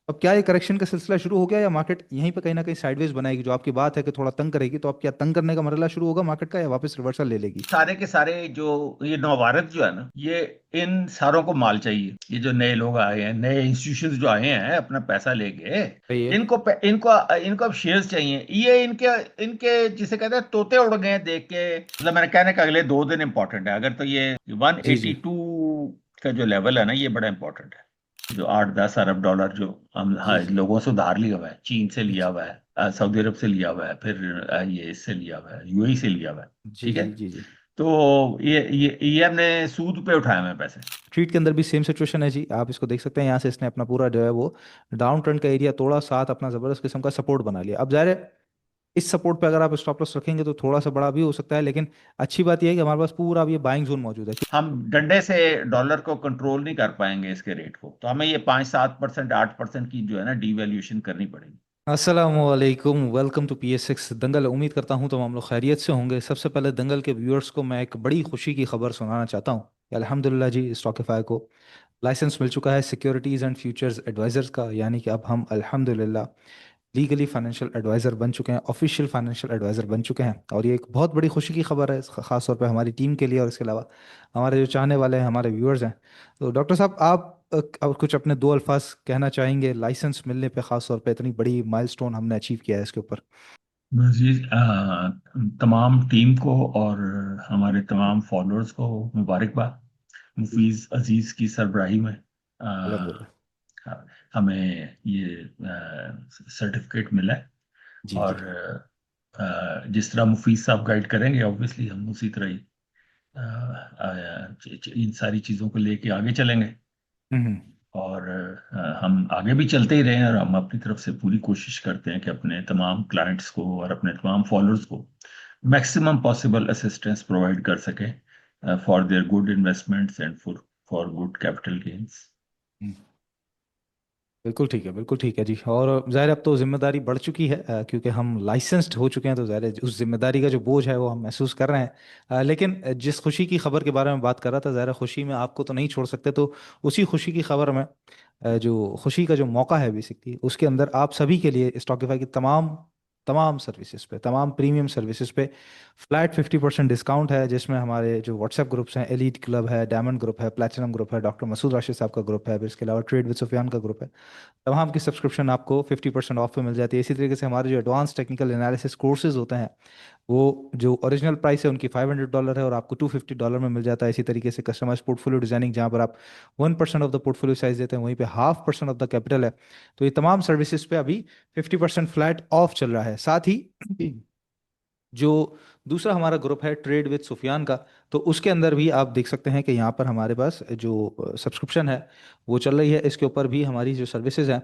अब क्या ये करेक्शन का सिलसिला शुरू हो गया या मार्केट यहीं पे कहीं ना कहीं साइडवेज बनाएगी? जो आपकी बात है कि थोड़ा तंग करेगी, तो अब क्या तंग करने का मरहला शुरू होगा मार्केट का, या वापस रिवर्सल ले लेगी? सारे के सारे जो ये नवभारत जो है ना, ये इन सारों को माल चाहिए। ये जो नए लोग आए हैं, नए इंस्टीट्यूशंस जो आए हैं अपना पैसा लेके, सही है। इनको अब शेयर्स चाहिए। ये इनके इनके जिसे कहते हैं तोते उड़ गए हैं देख के। मतलब मेरे कहने का अगले 2 दिन इंपॉर्टेंट है। अगर तो ये जी जी 182 का जो लेवल है ना, ये बड़ा इंपॉर्टेंट है। जो 8-10 अरब डॉलर जो हम, हाँ, जी जी लोगों से उधार लिया हुआ है, चीन से लिया जी हुआ है, सऊदी अरब से लिया हुआ है, फिर ये इससे लिया हुआ है, यूएई से लिया हुआ है। जी ठीक है। जी जी जी। तो ये हमने सूद पे उठाए हुए हैं पैसे। ट्रीट के अंदर भी सेम सिचुएशन है जी, आप इसको देख सकते हैं। यहाँ से इसने अपना पूरा जो है वो डाउन ट्रेंड का एरिया तोड़ा, साथ अपना जबरदस्त किस्म का सपोर्ट बना लिया। अब जाहिर है इस सपोर्ट पे अगर आप स्टॉप लॉस रखेंगे तो थोड़ा सा बड़ा भी हो सकता है, लेकिन अच्छी बात यह है कि हमारे पास पूरा अब ये बाइंग जोन मौजूद है। हम डंडे से डॉलर को कंट्रोल नहीं कर पाएंगे, इसके रेट को। तो हमें ये 5-7%, 8% की जो है ना डीवैल्यूएशन करनी पड़ेगी। अस्सलामुअलैकुम, वेलकम टू PS6 दंगल। उम्मीद करता हूँ तमाम लोग खैरियत से होंगे। सबसे पहले दंगल के व्यूअर्स को मैं एक बड़ी खुशी की खबर सुनाना चाहता हूँ कि अल्हम्दुलिल्लाह जी, स्टॉकिफाई को लाइसेंस मिल चुका है सिक्योरिटीज़ एंड फ्यूचर्स एडवाइजर्स का। यानी कि अब हम अल्हम्दुलिल्लाह लीगली फाइनेंशियल एडवाइज़र बन चुके हैं, ऑफिशियल फाइनेंशियल एडवाइज़र बन चुके हैं। और ये एक बहुत बड़ी खुशी की खबर है, ख़ास तौर पे हमारी टीम के लिए और इसके अलावा हमारे जो चाहने वाले हैं, हमारे व्यूअर्स हैं। तो डॉक्टर साहब, आप अब कुछ अपने दो अल्फाज कहना चाहेंगे लाइसेंस मिलने पे, ख़ास तौर पे इतनी बड़ी माइलस्टोन हमने अचीव किया है इसके ऊपर? मजीद तमाम टीम को और हमारे तमाम फॉलोअर्स को मुबारकबाद। जी जी। मुफीज अजीज की सरबराही में अल्हम्दुलिल्लाह। हमें ये सर्टिफिकेट मिला है। जी जी। और जिस तरह मुफीज साहब गाइड करेंगे, ऑब्वियसली हम उसी तरह ही इन सारी चीज़ों को लेके आगे चलेंगे। हम्म। और हम आगे भी चलते ही रहें। और हम अपनी तरफ से पूरी कोशिश करते हैं कि अपने तमाम क्लाइंट्स को और अपने तमाम फॉलोअर्स को मैक्सिमम पॉसिबल असिस्टेंस प्रोवाइड कर सकें for their good investments and for good capital gains. हम्म। बिल्कुल ठीक है, बिल्कुल ठीक है जी। और ज़ाहिर है अब तो जिम्मेदारी बढ़ चुकी है, क्योंकि हम लाइसेंस्ड हो चुके हैं, तो ज़ाहिर है उस जिम्मेदारी का जो बोझ है वो हम महसूस कर रहे हैं। लेकिन जिस खुशी की खबर के बारे में बात कर रहा था, ज़ाहिर है खुशी में आपको तो नहीं छोड़ सकते। तो उसी खुशी की खबर में जो खुशी का जो मौका है बेसिकली, उसके अंदर आप सभी के लिए स्टॉकिफाई की तमाम तमाम सर्विसेज पे, तमाम प्रीमियम सर्विसेज पे फ्लैट 50% डिस्काउंट है। जिसमें हमारे जो व्हाट्सएप ग्रुप्स हैं, एलीट क्लब है, डायमंड ग्रुप है, प्लेटिनम ग्रुप है, डॉक्टर मसूद राशिद साहब का ग्रुप है, फिर इसके अलावा ट्रेड विद सुफियान का ग्रुप है। तमाम की सब्सक्रिप्शन आपको 50% ऑफ पे मिल जाती है। इसी तरीके से हमारे जो एडवांस टेक्निकल एनालिसिस कोर्सेज होते हैं, वो जो ओरिजिनल प्राइस है उनकी $500 है, और आपको $250 में मिल जाता है। इसी तरीके से कस्टमाइज पोर्टफोलियो डिजाइनिंग, जहाँ पर आप 1% ऑफ द पोर्टफोलियो साइज देते हैं, वहीं पे 0.5% ऑफ द कैपिटल है। तो ये तमाम सर्विसेज पे अभी 50% फ्लैट ऑफ चल रहा है। साथ ही जो दूसरा हमारा ग्रुप है ट्रेड विद सुफियान का, तो उसके अंदर भी आप देख सकते हैं कि यहाँ पर हमारे पास जो सब्सक्रिप्शन है वो चल रही है। इसके ऊपर भी हमारी जो सर्विसेज हैं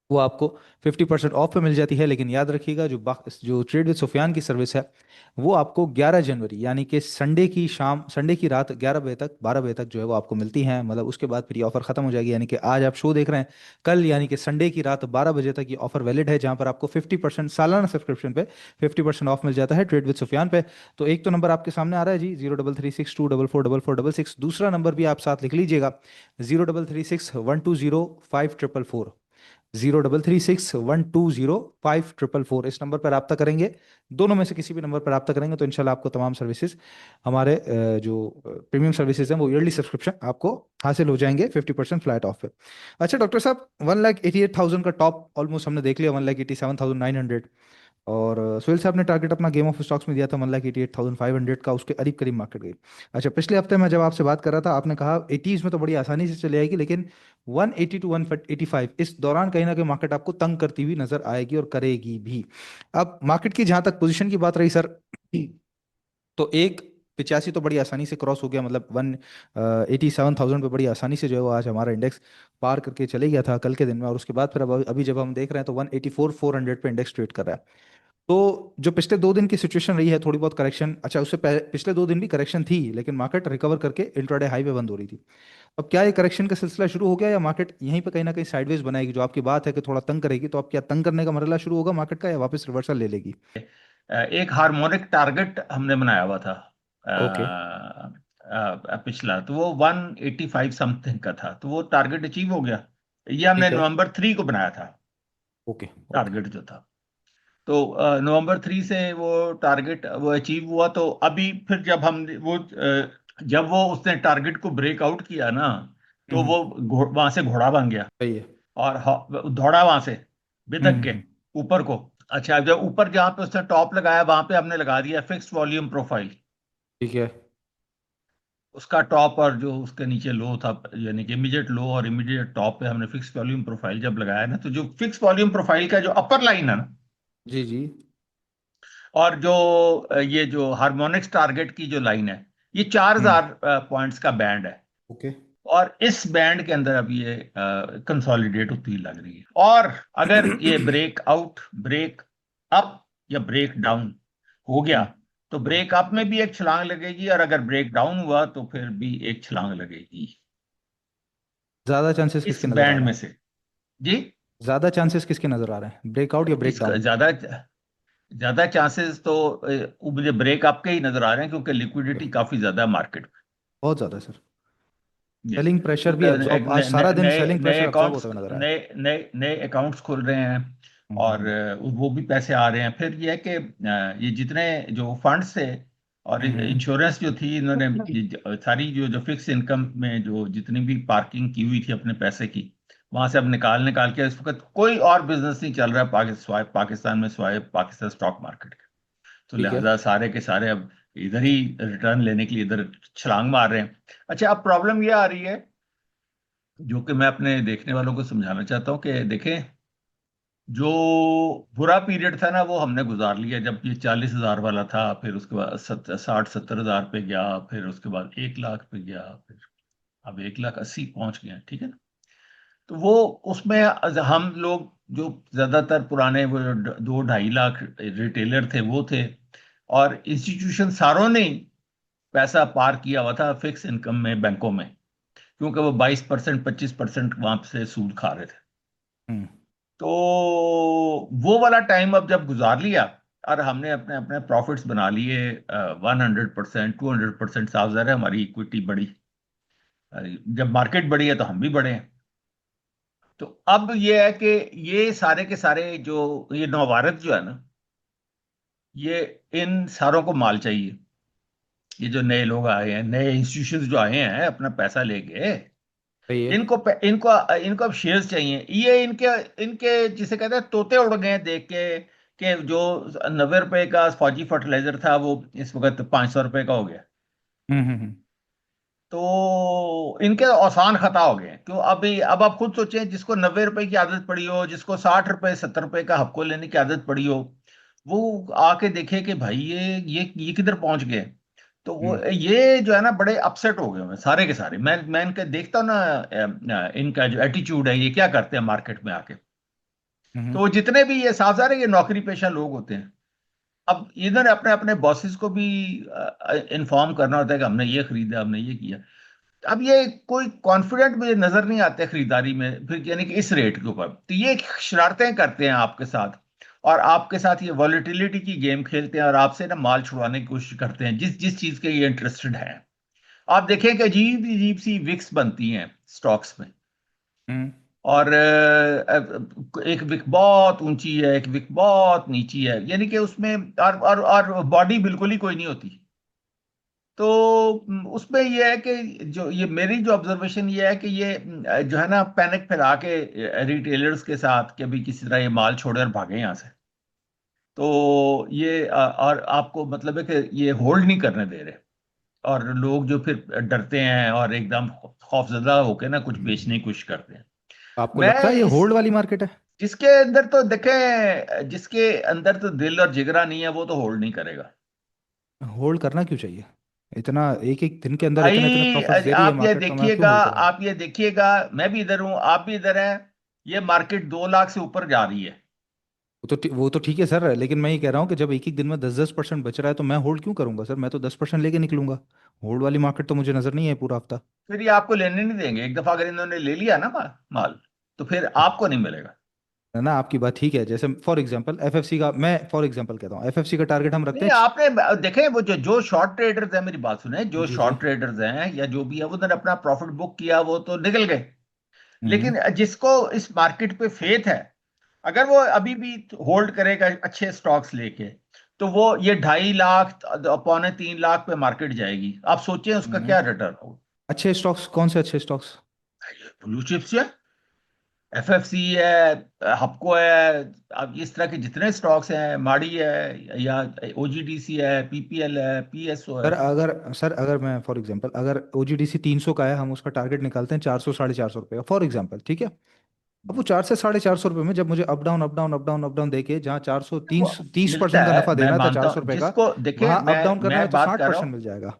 वो आपको 50% ऑफ पे मिल जाती है। लेकिन याद रखिएगा, जो ट्रेड विद सुफियान की सर्विस है वो आपको 11 जनवरी, यानी कि संडे की शाम, संडे की रात 11 बजे तक, 12 बजे तक जो है वो आपको मिलती है। मतलब उसके बाद फिर ये ऑफर खत्म हो जाएगी। यानी कि आज आप शो देख रहे हैं, कल यानी कि संडे की रात 12 बजे तक ये ऑफर वैलिड है, जहां पर आपको 50% सालाना सब्सक्रिप्शन पे 50% ऑफ मिल जाता है ट्रेड विद सुफियान पे। तो एक तो नंबर आपके सामने आ रहा है जी, 0336244466। दूसरा नंबर भी आप साथ लिख लीजिएगा, 0336120544। 0336120544। इस नंबर पर रब्ता करेंगे, दोनों में से किसी भी नंबर पर रब्ता करेंगे तो इंशाल्लाह आपको तमाम सर्विसेज, हमारे जो प्रीमियम सर्विसेज हैं, वो ईयरली सब्सक्रिप्शन आपको हासिल हो जाएंगे 50% फ्लैट ऑफ पे। अच्छा डॉक्टर साहब, 1,88,000 का टॉप ऑलमोस्ट हमने देख लिया, 1,87,900। और सोहेल साहब ने टारगेट अपना गेम ऑफ स्टॉक्स में दिया था 1,88,500 का, उसके करीब करीब मार्केट गई। अच्छा, पिछले हफ्ते मैं जब आपसे बात कर रहा था, आपने कहा 80s में तो बड़ी आसानी से चले आएगी, लेकिन 180 टू 185 इस दौरान कहीं ना कहीं मार्केट आपको तंग करती हुई नजर आएगी और करेगी भी। अब मार्केट की जहां तक पोजीशन की बात रही सर, तो एक 85 तो बड़ी आसानी से क्रॉस हो गया। मतलब 187,000 पे बड़ी आसानी से जो है वो आज हमारा इंडेक्स पार करके चले गया था कल के दिन में। और उसके बाद फिर अब अभी जब हम देख रहे हैं तो 184,400 पे इंडेक्स ट्रेड कर रहा है। तो जो पिछले 2 दिन की सिचुएशन रही है, थोड़ी बहुत करेक्शन, अच्छा उससे पिछले 2 दिन भी करेक्शन थी, लेकिन मार्केट रिकवर करके इंट्राडे हाई पे बंद हो रही थी। अब क्या ये करेक्शन का सिलसिला शुरू हो गया, या मार्केट यहीं पे कहीं ना कहीं साइडवेज बनाएगी? जो आपकी बात है कि थोड़ा तंग करेगी, तो अब क्या तंग करने का मरहला शुरू होगा मार्केट का, या वापस रिवर्सल ले लेगी? एक हार्मोनिक टारगेट हमने बनाया हुआ था ओके। पिछला, तो वो 185 समथिंग का था, तो वो टारगेट अचीव हो गया। ये हमने ठीक है। नवंबर 3 को बनाया था, ओके। ओके। टारगेट जो था। तो नवंबर 3 से वो टारगेट वो अचीव हुआ। तो अभी फिर जब हम वो जब वो उसने टारगेट को ब्रेकआउट किया ना, तो हम्म। वो वहां से घोड़ा बन गया सही है। और दौड़ा वहां से हम्म। बिदक के ऊपर को। अच्छा, जब ऊपर जहां पे उसने टॉप लगाया वहां पे हमने लगा दिया फिक्स्ड वॉल्यूम प्रोफाइल। ठीक है। उसका टॉप और जो उसके नीचे लो था, यानी कि इमीडिएट लो और इमीडिएट टॉप पे हमने फिक्स वॉल्यूम प्रोफाइल जब लगाया ना, तो जो फिक्स वॉल्यूम प्रोफाइल का जो अपर लाइन है ना, जी जी। और जो ये जो हार्मोनिक्स टारगेट की जो लाइन है, ये चार हम्म। हजार पॉइंट्स का बैंड है। ओके। और इस बैंड के अंदर अब ये कंसोलिडेट होती लग रही है। और अगर ये ब्रेक आउट, ब्रेक अप या ब्रेक डाउन हो गया, हम्म। तो ब्रेक अप में भी एक छलांग लगेगी, और अगर ब्रेक डाउन हुआ तो फिर भी एक छलांग लगेगी ज्यादा चांसेस इस किसके नजर आ बैंड रहे में हैं? से। जी, ज्यादा चांसेस किसके नजर आ रहे हैं, ब्रेकआउट या ब्रेक इसका डाउन? ज्यादा ज्यादा चांसेस तो मुझे ब्रेक अप के ही नजर आ रहे हैं, क्योंकि लिक्विडिटी काफी ज्यादा है मार्केट बहुत ज्यादा सर। में। सेलिंग प्रेशर भी क्योंकि एब्जॉर्ब, आज सारा दिन नए सेलिंग नए प्रेशर एब्जॉर्ब अकाउंट्स होता हुआ नजर आया। नए नए नए अकाउंट्स खुल रहे हैं, और हम्म। वो भी पैसे आ रहे हैं। फिर ये है कि ये जितने जो फंड्स थे और हम्म। इंश्योरेंस जो थी, इन्होंने ये सारी जो जो फिक्स इनकम में जो जितनी भी पार्किंग की हुई थी अपने पैसे की, वहां से अब निकाल निकाल के, इस वक्त कोई और बिजनेस नहीं चल रहा है पाकिस्तान में स्वाय पाकिस्तान स्टॉक मार्केट। तो ठीक है। लिहाजा सारे के सारे अब इधर ही रिटर्न लेने के लिए इधर छलांग मार रहे हैं। अच्छा, अब प्रॉब्लम ये आ रही है, जो कि मैं अपने देखने वालों को समझाना चाहता हूँ कि देखें, जो बुरा पीरियड था ना वो हमने गुजार लिया, जब ये 40,000 वाला था, फिर उसके बाद 60-70 हजार पे गया, फिर उसके बाद 1 लाख पे गया, फिर अब 1,80,000 पहुंच गया, ठीक है ना। तो वो उसमें हम लोग जो ज्यादातर पुराने वो 2-2.5 लाख रिटेलर थे वो थे, और इंस्टीट्यूशन सारों ने पैसा पार किया हुआ था फिक्स इनकम में बैंकों में, क्योंकि वो 22%, 25% वहां से सूद खा रहे थे। हम्म। तो वो वाला टाइम अब जब गुजार लिया, और हमने अपने अपने प्रॉफिट्स बना लिए 100%, 200%, साफ ज़ाहिर है हमारी इक्विटी बढ़ी। जब मार्केट बढ़ी है तो हम भी बढ़े हैं। तो अब ये है कि ये सारे के सारे जो ये नौवारत जो है ना, ये इन सारों को माल चाहिए। ये जो नए लोग आए हैं, नए इंस्टीट्यूशंस जो आए हैं अपना पैसा लेके, सही है। इनको इनको इनको अब शेयर्स चाहिए। ये इनके इनके जिसे कहते हैं तोते उड़ गए हैं देख के, कि जो 90 रुपए का फौजी फर्टिलाइजर था वो इस वक्त 500 रुपए का हो गया। हम्म। तो इनके आसान खता हो गए हैं। क्यों? अभी अब आप खुद सोचें, जिसको 90 रुपए की आदत पड़ी हो, जिसको 60 रुपए 70 रुपए का हफ्को लेने की आदत पड़ी हो, वो आके देखे कि भाई ये किधर पहुंच गए। तो वो हम्म। ये जो है ना बड़े अपसेट हो गए हैं सारे के सारे। मैं इनका देखता हूँ ना, इनका जो एटीट्यूड है, ये क्या करते हैं मार्केट में आके। तो हम्म। वो जितने भी ये साफ सारे ये नौकरी पेशा लोग होते हैं, अब इधर अपने अपने बॉसेस को भी इन्फॉर्म करना होता है कि हमने ये खरीदा, हमने ये किया। अब ये कोई कॉन्फिडेंट मुझे नजर नहीं आते खरीदारी में, फिर यानी कि इस रेट के ऊपर। तो ये शरारतें करते हैं आपके साथ, और आपके साथ ये वॉलेटिलिटी की गेम खेलते हैं, और आपसे ना माल छुड़वाने की कोशिश करते हैं जिस जिस चीज के ये इंटरेस्टेड हैं। आप देखें कि अजीब अजीब सी विक्स बनती हैं स्टॉक्स में, हम्म। और एक विक बहुत ऊंची है, एक विक बहुत नीची है, यानी कि उसमें और बॉडी बिल्कुल ही कोई नहीं होती। तो उसमें यह है कि जो ये मेरी जो ऑब्जर्वेशन ये है कि ये जो है ना पैनिक फैला के रिटेलर्स के साथ कि अभी किसी तरह ये माल छोड़े और भागे यहाँ से। तो ये और आपको मतलब है कि ये होल्ड नहीं करने दे रहे, और लोग जो फिर डरते हैं और एकदम खौफजदा होकर ना कुछ बेचने की कोशिश करते हैं। आपको लगता मैं है ये इस होल्ड वाली मार्केट है? जिसके अंदर तो देखें, जिसके अंदर तो दिल और जिगरा नहीं है वो तो होल्ड नहीं करेगा। होल्ड करना क्यों चाहिए? इतना एक एक दिन के अंदर इतने इतने भाई प्रॉफिट्स दे रही है आप ये मार्केट, तो मैं क्यों देखिएगा, होल्ड करूं? आप ये देखिएगा, मैं भी इधर हूं, आप भी इधर हैं, ये मार्केट 2 लाख से ऊपर जा रही है। वो तो ठीक है सर, लेकिन मैं ये कह रहा हूँ कि जब एक एक दिन में 10-10% बच रहा है तो मैं होल्ड क्यों करूंगा सर? मैं तो 10% लेके निकलूंगा। होल्ड वाली मार्केट तो मुझे नजर नहीं है पूरा हफ्ता। फिर ये आपको लेने नहीं देंगे। एक दफा अगर इन्होंने ले लिया ना माल, तो फिर आपको नहीं मिलेगा। है ना, आपकी बात ठीक है। जैसे फॉर एग्जांपल एफएफसी का, मैं फॉर एग्जांपल कहता हूँ, एफएफसी का टारगेट हम रखते नहीं, हैं आपने देखे वो जो जो शॉर्ट ट्रेडर्स हैं, मेरी बात सुने, जो जी जी। शॉर्ट ट्रेडर्स हैं या जो भी है, वो उन्होंने अपना प्रॉफिट बुक किया, वो तो निकल गए। हम्म लेकिन जिसको इस मार्केट पे फेथ है, अगर वो अभी भी होल्ड करेगा अच्छे स्टॉक्स लेके, तो वो ये 2.5 लाख 2.25 3 लाख पे मार्केट जाएगी। आप सोचें उसका हम्म। क्या रिटर्न होगा। अच्छे स्टॉक्स कौन से अच्छे स्टॉक्स? ब्लू चिप्स है, एफएफसी है, हपको है। अब इस तरह के जितने स्टॉक्स हैं, माड़ी है, या ओजीडीसी है, पीपीएल है, पीएसओ है। सर अगर मैं फॉर एग्जांपल, अगर ओजीडीसी 300 का है, हम उसका टारगेट निकालते हैं 400 450 रुपये का फॉर एग्जांपल, ठीक है। अब वो 400 से 450 रुपये में जब मुझे up down up down up down up down देके, जहाँ 400 वो 30% मिलता का है, नफा मैं देना था मानता चार सौ हूँ। रुपये का, जिसको देखे, वहां अप डाउन करना है मैं तो बात साठ कर रहा परसेंट हूँ, मिल जाएगा।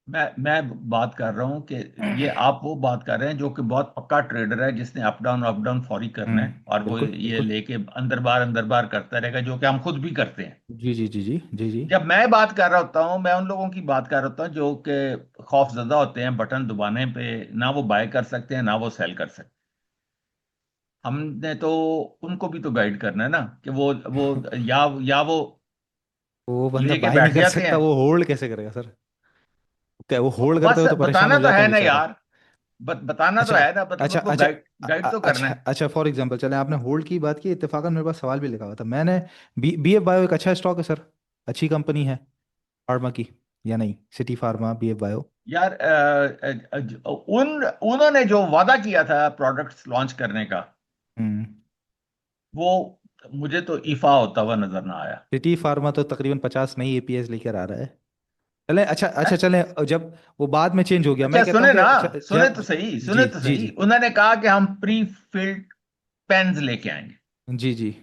मैं बात कर रहा हूँ कि ये आप वो बात कर रहे हैं जो कि बहुत पक्का ट्रेडर है, जिसने अप डाउन फौरी करना है, और वो बिल्कुल ये बिल्कुल। लेके अंदर बार करता रहेगा, जो कि हम खुद भी करते हैं। जी जी जी जी जी जी। जब मैं बात कर रहा होता हूँ, मैं उन लोगों की बात कर रहा होता हूँ जो कि खौफजदा होते हैं, बटन दबाने पे ना वो बाय कर सकते हैं ना वो सेल कर सकते हैं। हमने तो उनको भी तो गाइड करना है ना, कि वो या वो वो बंदा लेके बाय नहीं बैठ कर जाते सकता, हैं। वो होल्ड कैसे करेगा सर? क्या वो होल्ड करते बस हो तो परेशान बताना हो तो जाता है है ना बेचारा। यार, बताना तो अच्छा है ना, मतलब अच्छा उनको अच्छा। गाइड तो करना अच्छा है। अच्छा, फॉर एग्जांपल चले, आपने होल्ड की बात की, इत्तेफाकन मेरे पास सवाल भी लिखा हुआ था मैंने। बी एफ बायो एक अच्छा स्टॉक है सर, अच्छी कंपनी है फार्मा की, या नहीं? City pharma, B F bio. यार उन्होंने जो वादा किया था प्रोडक्ट्स लॉन्च करने का, हम्म। वो मुझे तो इफा होता हुआ नजर ना आया। सिटी फार्मा तो तकरीबन 50 नई एपीएस लेकर आ रहा है। चले, अच्छा है? अच्छा, चले। जब वो बाद में चेंज हो गया, मैं अच्छा कहता हूँ सुने कि ना, जब सुने जी तो जी सही, जी उन्होंने कहा कि हम प्री फिल्ड पेन्स लेके आएंगे, जी जी।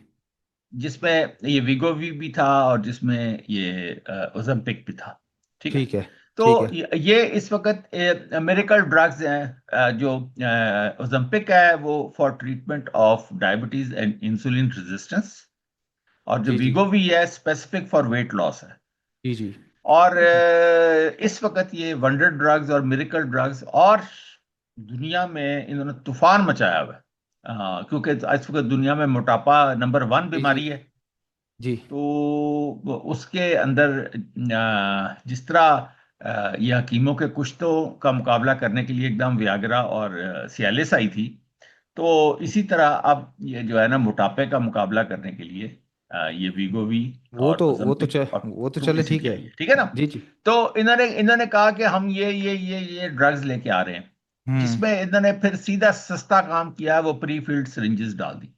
जिसमें ये विगोवी भी था और जिसमें ये ओज़ेम्पिक भी था। ठीक है। ठीक है तो ठीक है। ये इस वक्त मेडिकल ड्रग्स हैं। जो ओज़ेम्पिक है वो for treatment of diabetes and insulin resistance, और जो जी जी वीगोवी है स्पेसिफिक फॉर वेट लॉस है। जी जी और इस वक्त ये वंडर ड्रग्स और मिरेकल ड्रग्स, और दुनिया में इन्होंने तूफान मचाया हुआ है। क्योंकि इस वक्त दुनिया में मोटापा नंबर 1 जी जी बीमारी है। जी तो उसके अंदर जिस तरह ये हकीमों के कुश्तों का मुकाबला करने के लिए एकदम वियाग्रा और सियालिस आई थी, तो इसी तरह अब ये जो है ना, मोटापे का मुकाबला करने के लिए ये वीगोवी और ओज़ेम्पिक और वो तो टू चले, किस्म ठीक की है। आई है। ठीक है ना। जी जी। तो इन्होंने कहा कि हम ये ड्रग्स लेके आ रहे हैं, हम्म। जिसमें इन्होंने फिर सीधा सस्ता काम किया, वो प्री फिल्ड सिरिंजेस डाल दी। अब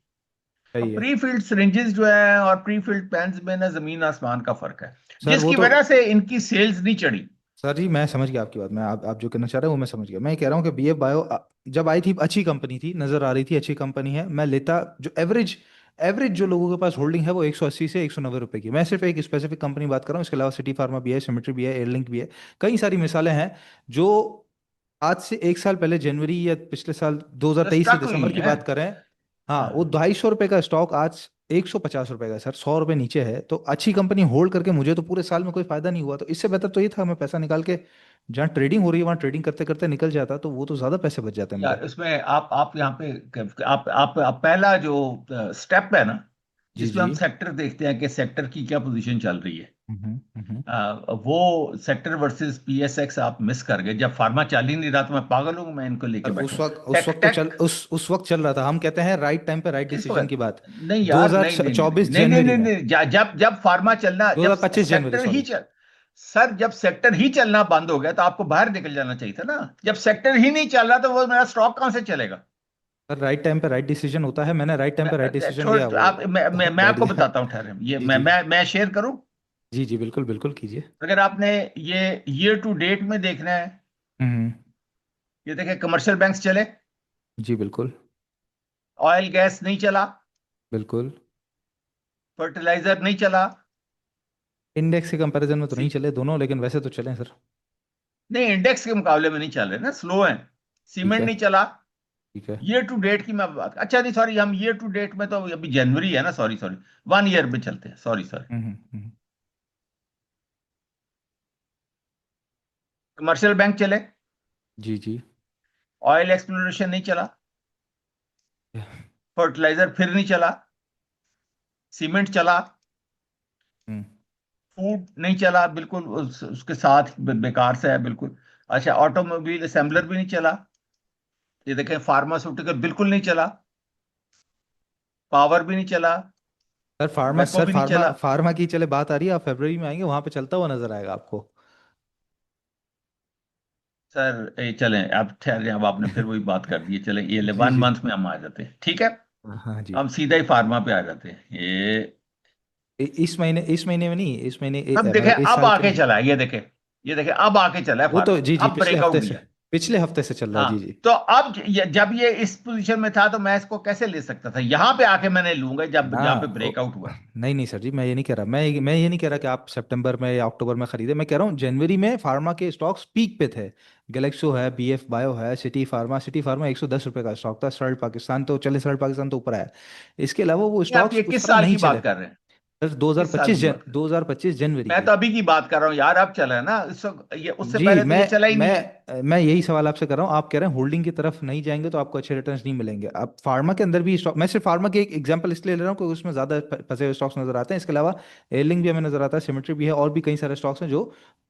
सही है प्री फिल्ड सिरिंजेस जो है और प्री फिल्ड पेन्स में ना जमीन आसमान का फर्क है, सर। वो जिसकी तो वजह से इनकी सेल्स नहीं चढ़ी। सर जी, मैं समझ गया आपकी बात। मैं आप जो कहना चाह रहे हो वो मैं समझ गया। मैं ये कह रहा हूँ कि बीएफ बायो जब आई थी, अच्छी कंपनी थी, नजर आ रही थी अच्छी कंपनी है, मैं लेता। जो एवरेज एवरेज जो लोगों के पास होल्डिंग है वो 180 से 190 रुपए की। मैं सिर्फ एक स्पेसिफिक कंपनी बात कर रहा हूँ, इसके अलावा सिटी फार्मा भी है, सिमेट्री भी है, एयरलिंक भी है। कई सारी मिसालें हैं जो आज से एक साल पहले जनवरी या पिछले साल जो 2023 के स्टक हुई दिसंबर की है। बात करें, हाँ, वो हाँ। 250 रुपए का स्टॉक आज 150 रुपए का है सर, 100 रुपए नीचे है। तो अच्छी कंपनी होल्ड करके मुझे तो पूरे साल में कोई फायदा नहीं हुआ। तो इससे बेहतर तो ये था मैं पैसा निकाल के जहाँ ट्रेडिंग हो रही है वहां ट्रेडिंग करते करते निकल जाता, तो वो तो ज्यादा पैसे बच जाते हैं मेरे। यार इसमें आप यहाँ पे आप पहला जो स्टेप है ना, जी जिसमें जी। हम सेक्टर देखते हैं कि सेक्टर की क्या पोजीशन चल रही है, हम्म। वो सेक्टर वर्सेस पीएसएक्स आप मिस कर गए। जब फार्मा चल ही नहीं रहा तो मैं पागल हूँ, मैं इनको लेके और बैठूं। उस टेक वक्त तो चल टेक उस वक्त चल रहा था। हम कहते हैं राइट टाइम पे राइट किस डिसीजन की वक्त? बात। नहीं यार, नहीं नहीं नहीं 2024 नहीं नहीं नहीं जनवरी नहीं में, नहीं, जब जब फार्मा चलना, जब 2025 जनवरी, सेक्टर ही सॉरी। चल सर, जब सेक्टर ही चलना बंद हो गया तो आपको बाहर निकल जाना चाहिए था ना। जब सेक्टर ही नहीं चल रहा तो वो मेरा स्टॉक कहाँ से चलेगा। पर राइट टाइम पे राइट डिसीजन होता है, मैंने राइट टाइम पे राइट डिसीजन लिया, छोड़ वो आप, मैं बैठ आपको गया। बताता हूँ ठहरे, ये जी जी मैं शेयर करूँ। जी जी, बिल्कुल बिल्कुल कीजिए। अगर आपने ये ईयर टू डेट में देखना है, हम्म। ये देखें, कमर्शियल बैंक्स चले, जी बिल्कुल ऑयल गैस नहीं चला, बिल्कुल। फर्टिलाइजर नहीं चला। इंडेक्स के कंपैरिजन में तो नहीं सी- चले दोनों, लेकिन वैसे तो चले सर। नहीं, इंडेक्स के मुकाबले में नहीं चल रहे ना, स्लो है। ठीक सीमेंट है नहीं चला। ठीक है। ईयर टू डेट की मैं बात, अच्छा नहीं सॉरी, हम ईयर टू डेट में तो अभी जनवरी है ना, सॉरी सॉरी, 1 ईयर में चलते हैं, सॉरी सॉरी। हम्म। कमर्शियल बैंक चले, जी जी। ऑयल एक्सप्लोरेशन नहीं चला, फर्टिलाइजर फिर नहीं चला, सीमेंट चला, हम्म। फूड नहीं चला बिल्कुल, उसके साथ बेकार से है बिल्कुल। अच्छा, ऑटोमोबाइल असेंबलर भी नहीं चला, ये देखें फार्मास्यूटिकल बिल्कुल नहीं चला, पावर भी नहीं चला, टोबैको सर भी नहीं फार्मा चला। फार्मा की चले बात आ रही है, आप फरवरी में आएंगे वहां पे चलता हुआ नजर आएगा आपको। सर चलें, अब ठहरे, अब आपने फिर वही बात कर दी है। चलें, ये जी वन जी। मंथ में हम आ जाते हैं, ठीक है। हाँ जी। हम सीधा ही फार्मा पे आ जाते हैं। ये इस महीने में नहीं, इस महीने अब देखें, मतलब इस अब साल के आके नहीं। चला है, ये देखें, ये देखें अब आके चला है वो तो फार्मा, जी जी, अब ब्रेकआउट दिया। पिछले हफ्ते से चल रहा है, जी हाँ, जी। तो अब जब ये इस पोजीशन में था तो मैं इसको कैसे ले सकता था? यहां पे आके मैंने लूंगा जब ना जहां पे ओ, ब्रेकआउट हुआ है। नहीं नहीं सर जी, मैं ये नहीं कह रहा, मैं ये नहीं कह रहा कि आप सितंबर में या अक्टूबर में खरीदे। मैं कह रहा हूँ जनवरी में फार्मा के स्टॉक्स पीक पे थे। गैलेक्सो है, बीएफ बायो है, सिटी फार्मा 110 रुपये का स्टॉक था। सरल पाकिस्तान तो चले, सरल पाकिस्तान तो ऊपर आया। इसके अलावा वो ये आप स्टॉक्स ये उस किस तरह साल नहीं की चले। बात कर रहे हैं? सर किस साल 2025 की बात कर रहे हैं? 2025 जनवरी मैं के। तो अभी की बात कर रहा हूँ यार, अब चला है ना इस वक्त, ये उससे जी पहले तो ये चला ही नहीं है। मैं यही सवाल आपसे कर रहा हूँ। आप कह रहे हैं होल्डिंग की तरफ नहीं जाएंगे तो आपको अच्छे रिटर्न्स नहीं मिलेंगे। आप फार्मा के अंदर भी स्टॉक, मैं सिर्फ फार्मा के एक एग्जांपल इसलिए ले रहा हूँ क्योंकि उसमें ज्यादा फंसे हुए स्टॉक्स नजर आते हैं। इसके अलावा एयरलिंक भी हमें नजर आता है, सिमेट्री भी है, और भी कई सारे स्टॉक्स हैं जो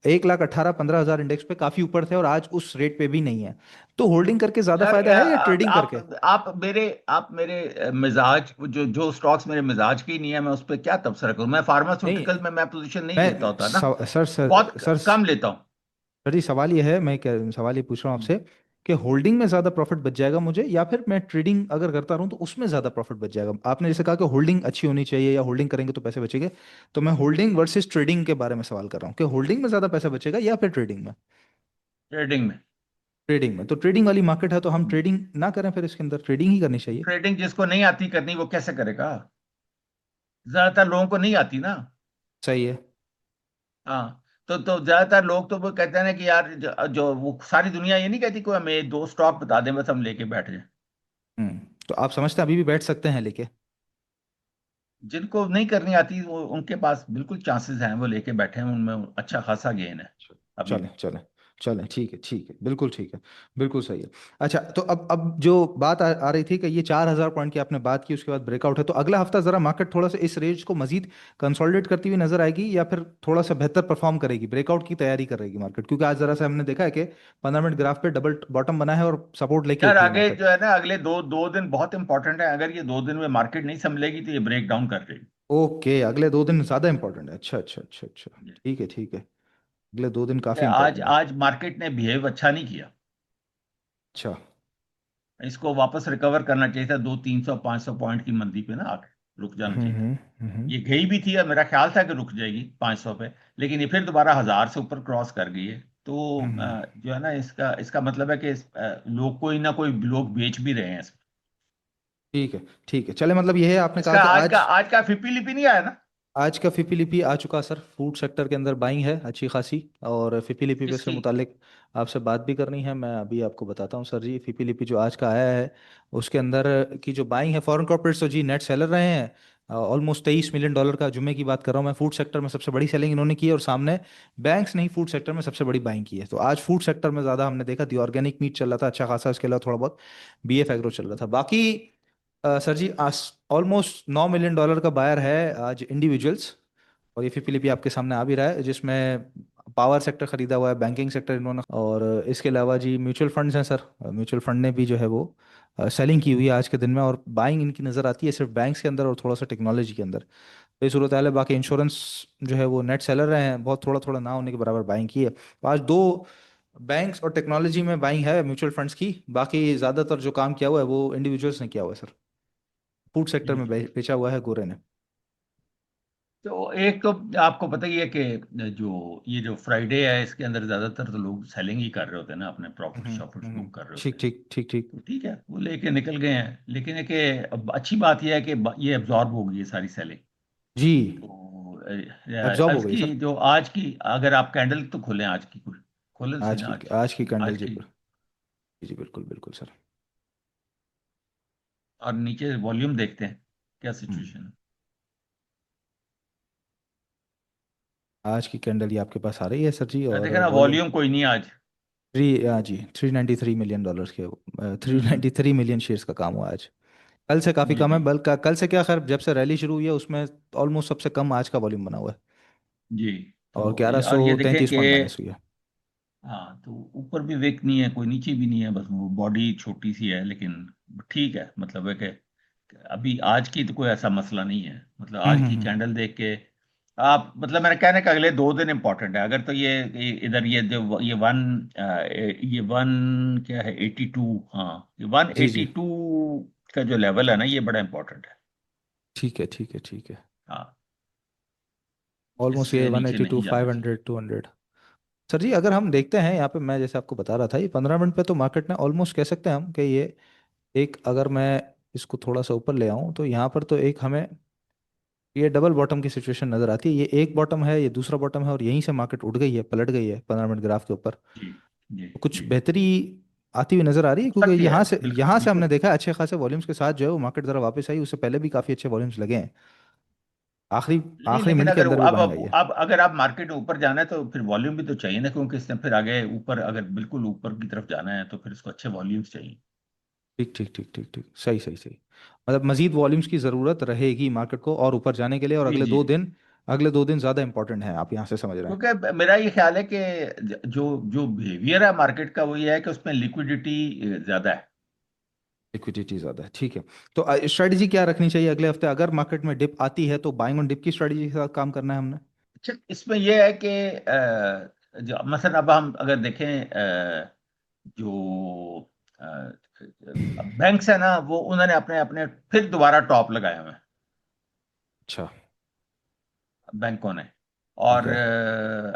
1,18,15,000 इंडेक्स पे काफी ऊपर थे और आज उस रेट पे भी नहीं है। तो होल्डिंग करके ज्यादा यार फायदा है या ट्रेडिंग करके? आप मेरे मिजाज, जो जो स्टॉक्स मेरे मिजाज की नहीं है, मैं उस पर क्या तबसरा करूं? मैं नहीं, फार्मास्यूटिकल में मैं पोजीशन नहीं लेता मैं होता ना, सर बहुत सर कम लेता हूं। सर जी, सवाल ये है, सवाल ये पूछ रहा हूँ आपसे कि होल्डिंग में ज़्यादा प्रॉफिट बच जाएगा मुझे, या फिर मैं ट्रेडिंग अगर करता रहूँ तो उसमें ज़्यादा प्रॉफिट बच जाएगा? आपने जैसे कहा कि होल्डिंग अच्छी होनी चाहिए या होल्डिंग करेंगे तो पैसे बचेंगे, तो मैं होल्डिंग वर्सेस ट्रेडिंग के बारे में सवाल कर रहा हूँ कि होल्डिंग में ज़्यादा पैसा बचेगा या फिर ट्रेडिंग में? ट्रेडिंग में। ट्रेडिंग में, तो ट्रेडिंग वाली मार्केट है तो हम ट्रेडिंग ना करें, फिर इसके अंदर ट्रेडिंग ही करनी चाहिए। ट्रेडिंग जिसको नहीं आती करनी, वो कैसे करेगा? ज्यादातर लोगों को नहीं आती ना। सही है। हाँ, तो ज्यादातर लोग तो वो कहते हैं ना कि यार, जो वो सारी दुनिया ये नहीं कहती कोई हमें दो स्टॉक बता दें बस हम लेके बैठ जाएं। हम्म। तो आप समझते हैं अभी भी बैठ सकते हैं लेके? जिनको नहीं करनी आती वो, उनके पास बिल्कुल चांसेस हैं, वो लेके बैठे हैं, उनमें अच्छा खासा गेन है अभी चलें भी। चलें चलें, ठीक है, बिल्कुल ठीक है, बिल्कुल सही है। अच्छा, तो अब जो बात आ रही थी कि ये 4,000 पॉइंट की आपने बात की, उसके बाद ब्रेकआउट है, तो अगला हफ्ता जरा मार्केट थोड़ा सा इस रेंज को मजीद कंसोलिडेट करती हुई नजर आएगी या फिर थोड़ा सा बेहतर परफॉर्म करेगी, ब्रेकआउट की तैयारी करेगी मार्केट? क्योंकि आज जरा सा हमने देखा है कि 15 मिनट ग्राफ पे डबल बॉटम बना है और सपोर्ट लेके यार उठी है आगे मार्केट। जो है ना, अगले दो दो दिन बहुत इंपॉर्टेंट है। अगर ये 2 दिन में मार्केट नहीं संभलेगी तो ये ब्रेक डाउन कर देगी। ओके, अगले 2 दिन ज्यादा इंपॉर्टेंट है, अच्छा अच्छा अच्छा अच्छा। ठीक है ठीक है, अगले 2 दिन काफी आज इंपॉर्टेंट है। आज मार्केट ने बिहेव अच्छा नहीं किया। अच्छा। इसको वापस रिकवर करना चाहिए था, 200-300-500 पॉइंट की मंदी पे ना आके रुक जाना चाहिए था। हम्म। ये गई भी थी और मेरा ख्याल था कि रुक जाएगी 500 पे, लेकिन ये फिर दोबारा 1000 से ऊपर क्रॉस कर गई है। तो हम्म। जो है ना, इसका इसका मतलब है कि लोग कोई ना कोई लोग बेच भी रहे हैं इसमें। ठीक है ठीक है, चले, मतलब ये है, आपने कहा इसका कि आज का फिपी लिपि नहीं आया ना? आज का फिपीलिपि आ चुका सर। फूड सेक्टर के अंदर बाइंग है अच्छी खासी, और फिपीलिपि पे से किसकी? मुतालिक आपसे बात भी करनी है। मैं अभी आपको बताता हूँ सर जी, फिपीलिपि जो आज का आया है उसके अंदर की जो बाइंग है, फॉरेन कॉर्पोरेट्स तो जी नेट सेलर रहे हैं। ऑलमोस्ट $23 मिलियन का, जुम्मे की बात कर रहा हूँ मैं। फूड सेक्टर में सबसे बड़ी सेलिंग इन्होंने की है, और सामने बैंक्स नहीं, फूड सेक्टर में सबसे बड़ी बाइंग की है। तो आज फूड सेक्टर में ज़्यादा हमने देखा, दी ऑर्गेनिक मीट चल रहा था अच्छा खासा, उसके अलावा थोड़ा बहुत बीएफ एग्रो चल रहा था। बाकी सर जी ऑलमोस्ट $9 मिलियन का बायर है आज इंडिविजुअल्स, और ये फिलिपी आपके सामने आ भी रहा है, जिसमें पावर सेक्टर खरीदा हुआ है, बैंकिंग सेक्टर इन्होंने, और इसके अलावा जी म्यूचुअल फंड्स हैं सर। म्यूचुअल फंड ने भी जो है वो सेलिंग की हुई है आज के दिन में, और बाइंग इनकी नज़र आती है सिर्फ बैंक्स के अंदर और थोड़ा सा टेक्नोलॉजी के अंदर। तो ये सूरत हाल है। बाकी इंश्योरेंस जो है वो नेट सेलर रहे हैं, बहुत थोड़ा थोड़ा ना होने के बराबर बाइंग की है। तो आज दो बैंक्स और टेक्नोलॉजी में बाइंग है म्यूचुअल फंड्स की। बाकी ज़्यादातर जो काम किया हुआ है वो इंडिविजुअल्स ने किया हुआ है सर। फूड सेक्टर में ठीक है। बेचा हुआ है गोरे ने। तो एक तो आपको पता ही है कि जो ये जो फ्राइडे है इसके अंदर ज्यादातर तो लोग सेलिंग ही कर रहे होते हैं ना, अपने प्रॉफिट शॉफिट बुक कर रहे होते ठीक हैं। ठीक ठीक ठीक। तो ठीक है, वो लेके निकल गए हैं, लेकिन है कि अब अच्छी बात यह है कि ये एब्जॉर्ब हो गई है सारी सेलिंग। जी। तो एब्जॉर्ब हो आज गई की सर। जो आज की, अगर आप कैंडल तो खोलें आज की, कुछ खोलें से ना आज आज की कैंडल आज जी की। पर। जी जी, बिल्कुल बिल्कुल सर। और नीचे वॉल्यूम देखते हैं क्या हम्म, सिचुएशन है। आज की कैंडल ये आपके पास आ रही है सर जी, और देखे ना, वॉल्यूम वॉल्यूम कोई नहीं है आज। जी $393 मिलियन के, थ्री हम्म। नाइन्टी थ्री मिलियन शेयर्स का काम हुआ आज। कल से काफ़ी जी कम है, जी बल्कि कल से क्या, खैर जब से रैली शुरू हुई है उसमें ऑलमोस्ट सबसे कम आज का वॉल्यूम बना हुआ है, जी। और तो ग्यारह और सौ ये देखें तैंतीस कि पॉइंट माइनस हुई है। हाँ, तो ऊपर भी वेक नहीं है, कोई नीचे भी नहीं है, बस वो बॉडी छोटी सी है, लेकिन ठीक है, मतलब है कि अभी आज की तो कोई ऐसा मसला नहीं है, मतलब आज की हम्म। कैंडल देख के आप, मतलब मेरे कहने का अगले 2 दिन इंपॉर्टेंट है। अगर तो इधर ये जो ये वन क्या है, 82, हाँ ये one G eighty G. Two का जो लेवल है ना, ये बड़ा इंपॉर्टेंट है। ठीक है ठीक है ठीक है। हाँ, ऑलमोस्ट ये इससे नीचे 182 नहीं जाना चाहिए। 500 200। सर जी अगर हम देखते हैं यहाँ पे, मैं जैसे आपको बता रहा था, ये 15 मिनट पे तो मार्केट ने ऑलमोस्ट कह सकते हैं हम कि ये एक, अगर मैं इसको थोड़ा सा ऊपर ले आऊँ तो यहाँ पर तो एक हमें ये डबल बॉटम की सिचुएशन नजर आती है। ये एक बॉटम है, ये दूसरा बॉटम है, और यहीं से मार्केट उठ गई है, पलट गई है 15 मिनट ग्राफ के ऊपर। जी जी तो कुछ जी। बेहतरी आती हुई नजर आ रही है, हो क्योंकि सकती है, बिल्कुल यहाँ से हमने बिल्कुल। देखा है अच्छे खासे वॉल्यूम्स के साथ जो है वो मार्केट जरा वापस आई। उससे पहले भी काफी अच्छे वॉल्यूम्स लगे हैं, आखिरी नहीं, आखिरी लेकिन मिनट के अगर अंदर भी बाइंग आई अब है। अब अगर आप मार्केट में ऊपर जाना है तो फिर वॉल्यूम भी तो चाहिए ना, क्योंकि इसने फिर आगे ऊपर, अगर बिल्कुल ऊपर की तरफ जाना है तो फिर इसको अच्छे वॉल्यूम्स चाहिए। ठीक ठीक ठीक ठीक ठीक, सही सही सही। मतलब मजीद वॉल्यूम्स की ज़रूरत रहेगी मार्केट को और ऊपर जाने के लिए, और जी अगले जी। 2 दिन, अगले 2 दिन ज़्यादा इंपॉर्टेंट हैं, आप यहाँ से समझ रहे हैं। क्योंकि मेरा ये ख्याल है कि जो जो बिहेवियर है मार्केट का, वो ये है कि उसमें लिक्विडिटी ज्यादा है। लिक्विडिटी ज़्यादा है, ठीक है। तो स्ट्रेटजी क्या रखनी चाहिए अगले हफ्ते? अगर मार्केट में डिप आती है तो बाइंग ऑन डिप की स्ट्रेटजी के साथ काम करना है हमने। अच्छा, इसमें यह है कि जो मसलन अब हम अगर देखें, जो बैंक्स है ना, वो उन्होंने अपने अपने फिर दोबारा टॉप लगाए हुए हैं, अच्छा। बैंकों ने। ठीक और है।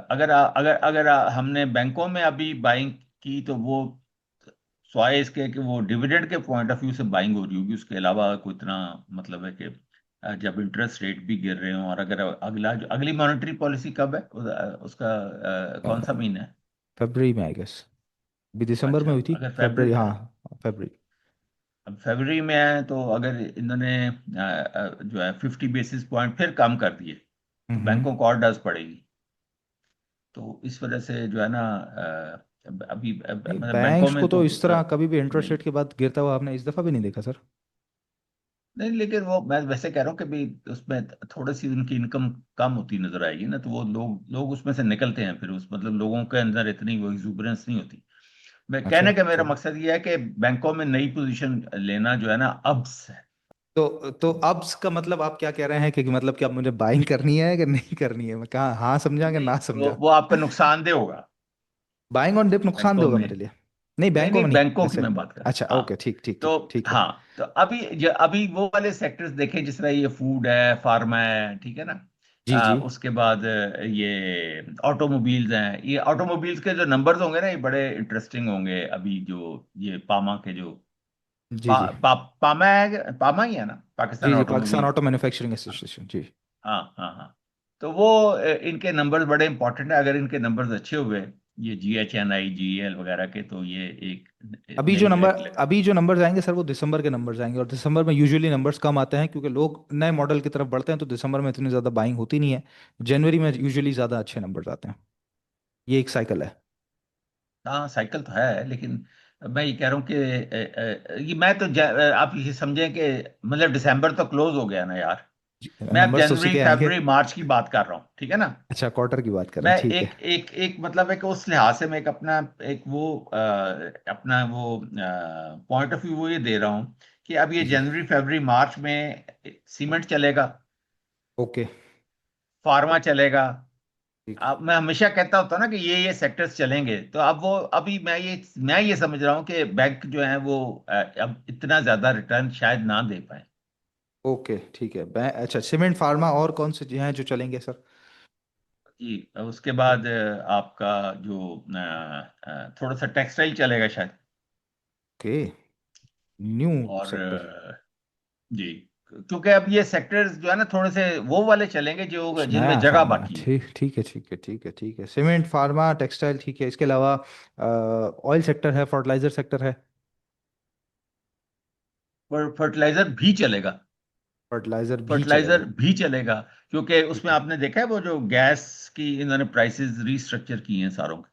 हमने बैंकों में अभी बाइंग की, तो वो स्वाय इसके कि वो डिविडेंड के पॉइंट ऑफ व्यू से बाइंग हो रही होगी, उसके अलावा कोई इतना मतलब है कि जब इंटरेस्ट रेट भी गिर रहे हो, और अगर अगली मॉनेटरी पॉलिसी कब है, उसका कौन सा महीना है? फरवरी में आई गेस, अभी दिसंबर में अच्छा, हुई थी, अगर फरवरी, फरवरी, हाँ फरवरी। अब फरवरी में है, तो अगर इन्होंने जो है 50 बेसिस पॉइंट फिर कम कर दिए, तो हम्म। बैंकों को और डज पड़ेगी। तो इस वजह से जो है ना, अभी नहीं, मतलब बैंकों बैंक्स को में तो तो इस तरह कभी भी इंटरेस्ट नहीं। रेट के बाद गिरता हुआ आपने इस दफ़ा भी नहीं देखा सर। नहीं, लेकिन वो मैं वैसे कह रहा हूँ कि भी उसमें थोड़ी सी उनकी इनकम कम होती नजर आएगी ना, तो वो लोग उसमें से निकलते हैं, फिर उस मतलब लोगों के अंदर इतनी वो एग्जूबरेंस नहीं होती। मैं अच्छा कहने का मेरा चलो। मकसद ये है कि बैंकों में नई पोजीशन लेना जो है ना, अब है। तो अब का मतलब आप क्या कह रहे हैं कि मतलब कि अब मुझे बाइंग करनी है कि नहीं करनी है? मैं कहा हाँ समझा कि नहीं, ना समझा? वो आपका नुकसानदेह होगा बाइंग ऑन डिप नुकसान बैंकों देगा में। मेरे लिए? नहीं, नहीं बैंकों नहीं, में नहीं बैंकों की वैसे। मैं बात कर रहा अच्छा हूँ। ओके, हाँ, ठीक ठीक तो ठीक ठीक है। हाँ, तो अभी वो वाले सेक्टर्स देखें, जिस तरह ये फूड है, फार्मा है, ठीक है ना। जी जी उसके बाद ये ऑटोमोबाइल्स हैं, ये ऑटोमोबाइल्स के जो नंबर्स होंगे ना, ये बड़े इंटरेस्टिंग होंगे अभी, जो ये पामा के जो जी जी पामा है, पामा ही है ना, पाकिस्तान जी जी, Pakistan automobile. Auto manufacturing association जी। हाँ हाँ हाँ। तो वो इनके नंबर्स बड़े इंपॉर्टेंट है, अगर इनके नंबर्स अच्छे हुए, ये GHNI GEL वगैरह के, तो ये एक नई रैली लगा। अभी जो नंबर्स आएंगे सर वो दिसंबर के नंबर्स आएंगे, और दिसंबर में यूजुअली नंबर्स कम आते हैं क्योंकि लोग नए मॉडल की तरफ बढ़ते हैं, तो दिसंबर में इतनी ज़्यादा बाइंग होती नहीं है। जनवरी में यूजुअली ज़्यादा अच्छे नंबर्स आते हैं। ये एक साइकिल है। हाँ, साइकिल तो है, लेकिन मैं ये कह रहा हूँ कि ये मैं तो आप ये समझें कि मतलब दिसंबर तो क्लोज हो गया ना यार। मैं अब नंबर्स तो उसी जनवरी के आएंगे। फरवरी मार्च की बात कर रहा हूँ, ठीक है ना। अच्छा, क्वार्टर की बात कर रहे मैं हैं, ठीक है। एक एक एक मतलब है कि उस लिहाज से मैं एक अपना एक वो अपना वो पॉइंट ऑफ व्यू वो ये दे रहा हूँ कि अब ये जी जी। जनवरी फरवरी मार्च में सीमेंट चलेगा, ओके। फार्मा चलेगा। ठीक। अब मैं हमेशा कहता होता ना कि ये सेक्टर्स चलेंगे, तो अब वो अभी मैं ये समझ रहा हूँ कि बैंक जो है वो अब इतना ज्यादा रिटर्न शायद ना दे पाए। ओके ठीक है, अच्छा सीमेंट फार्मा और कौन से जी हैं जो चलेंगे सर? जी, उसके बाद आपका जो थोड़ा सा टेक्सटाइल चलेगा शायद। ओके, न्यू और सेक्टर। जी, क्योंकि अब ये सेक्टर्स जो है ना, थोड़े से वो वाले चलेंगे जो कुछ जिनमें नया जगह सामने आया, बाकी है। ठीक ठीक है ठीक है ठीक है ठीक है। सीमेंट फार्मा टेक्सटाइल ठीक है, इसके अलावा ऑयल सेक्टर है, फर्टिलाइजर सेक्टर है। पर फर्टिलाइजर भी चलेगा, फर्टिलाइजर भी फर्टिलाइजर चलेगा। भी चलेगा, क्योंकि ठीक उसमें है। आपने देखा है वो जो गैस की इन्होंने प्राइसेस रीस्ट्रक्चर किए हैं सारों के।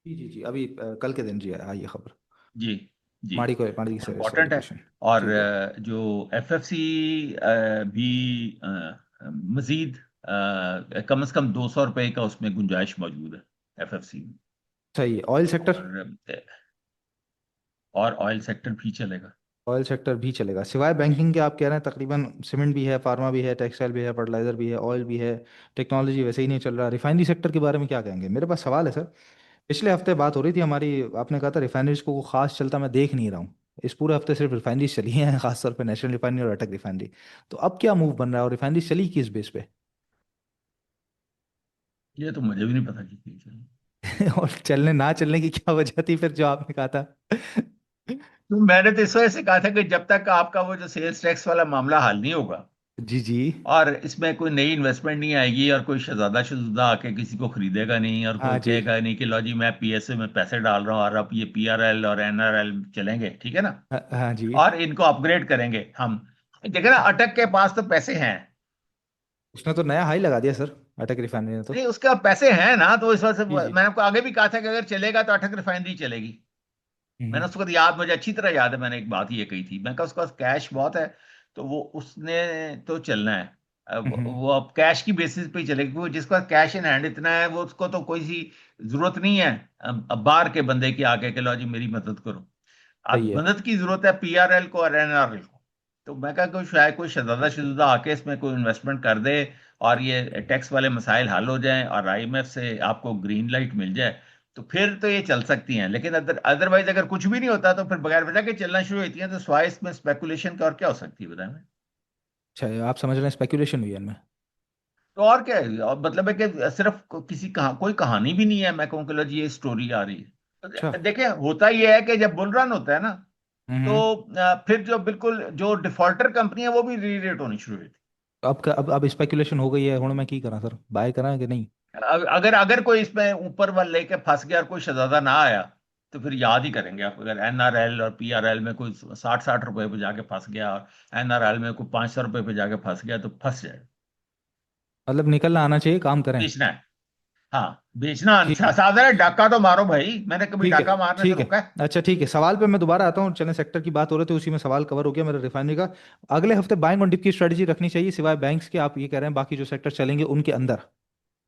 जी जी जी, अभी कल के दिन जी आई ये खबर। जी जी। माड़ी वो की इम्पोर्टेंट है। एलोकेशन। और ठीक है। जो FFC भी मजीद कम से कम 200 रुपए का उसमें गुंजाइश मौजूद है, FFC में। सही है। Oil sector? और ऑयल सेक्टर भी चलेगा। ऑयल सेक्टर भी चलेगा सिवाय बैंकिंग के, आप कह रहे हैं तकरीबन सीमेंट भी है, फार्मा भी है, टेक्सटाइल भी है, फर्टिलाइजर भी है, ऑयल भी है, टेक्नोलॉजी वैसे ही नहीं चल रहा। रिफाइनरी सेक्टर के बारे में क्या कहेंगे? मेरे पास सवाल है सर। पिछले हफ्ते बात हो रही थी हमारी, आपने कहा था रिफाइनरीज को खास चलता मैं देख नहीं रहा हूँ। इस पूरे हफ्ते सिर्फ रिफाइनरीज चली हैं, खासतौर पे नेशनल रिफाइनरी और अटक रिफाइनरी। तो अब क्या मूव बन रहा है और रिफाइनरीज चली किस बेस पे? ये तो मुझे भी नहीं पता कितनी चली। और चलने ना चलने की क्या वजह थी फिर जो आपने कहा था? तो मैंने तो इस वजह से कहा था कि जब तक आपका वो जो सेल्स टैक्स वाला मामला हल नहीं होगा, जी जी। और इसमें कोई नई इन्वेस्टमेंट नहीं आएगी, और कोई शहजादा शहजादा आके किसी को खरीदेगा नहीं, और हाँ कोई जी। कहेगा नहीं कि लो जी मैं पीएसए में पैसे डाल रहा हूँ और अब ये पीआरएल और एनआरएल चलेंगे, ठीक है ना, हाँ हाँ जी। और इनको अपग्रेड करेंगे हम। देखो ना, अटक के पास तो पैसे हैं। उसने तो नया हाई लगा दिया सर, अटक रिफाइनरी ने तो। नहीं, उसका पैसे हैं ना, तो इस वजह से जी जी। मैंने आपको आगे भी कहा था कि अगर चलेगा तो अटक रिफाइनरी चलेगी। मैंने हम्म। उसको याद, मुझे अच्छी तरह याद है, मैंने एक बात ये कही थी, मैं कहा उसके पास कैश बहुत है, तो वो उसने तो चलना है। अब हम्म। वो अब कैश की बेसिस पे ही चलेगी, क्योंकि जिसके पास कैश इन हैंड इतना है, वो उसको तो कोई सी जरूरत नहीं है अब बाहर के बंदे की आके के लो जी मेरी मदद करो। अब सही है। मदद की जरूरत है पीआरएल को और एनआरएल को। तो मैं कहा कोई शायद कोई शहजादा शहजादा आके इसमें कोई इन्वेस्टमेंट कर दे, और ये टैक्स वाले मसाइल हल हो जाएं और आईएमएफ से आपको ग्रीन लाइट मिल जाए, तो फिर तो ये चल सकती हैं। लेकिन अदरवाइज अगर कुछ भी नहीं होता तो फिर बगैर वजह के चलना शुरू होती हैं, तो स्वाइस इसमें स्पेकुलेशन का और क्या हो सकती है बताएं। अच्छा, आप समझ रहे हैं स्पेकुलेशन हुई है इनमें? तो और क्या है, और मतलब है कि सिर्फ किसी कोई कहानी भी नहीं है, मैं कहूँ कि लो जी ये स्टोरी आ रही है। अच्छा। तो देखिए, होता ये है कि जब बुल रन होता है ना, तो हम्म। फिर जो बिल्कुल जो डिफॉल्टर कंपनी है वो भी री रेट होनी शुरू हुई थी। अब स्पेकुलेशन हो गई है, हूँ मैं की करा सर, बाय करा कि नहीं? अगर अगर कोई इसमें ऊपर वाले लेके फंस गया और कोई शहजादा ना आया, तो फिर याद ही करेंगे आप। अगर एनआरएल और पीआरएल में कोई 60-60 रुपए पे जाके फंस गया, और एनआरएल में कोई 500 रुपए पे जाके फंस गया, तो फंस जाए। मतलब निकलना आना चाहिए, काम करें। बेचना है। हाँ, बेचना ठीक है। साधन है, डाका तो मारो भाई, मैंने कभी ठीक है। डाका मारने से ठीक है। रोका है? अच्छा ठीक है, सवाल पे मैं दोबारा आता हूँ। चलें, सेक्टर की बात हो रही थी, उसी में सवाल कवर हो गया मेरा रिफाइनरी का। अगले हफ्ते बाइंग ऑन डिप की स्ट्रेटजी रखनी चाहिए सिवाय बैंक्स के, आप ये कह रहे हैं बाकी जो सेक्टर चलेंगे उनके अंदर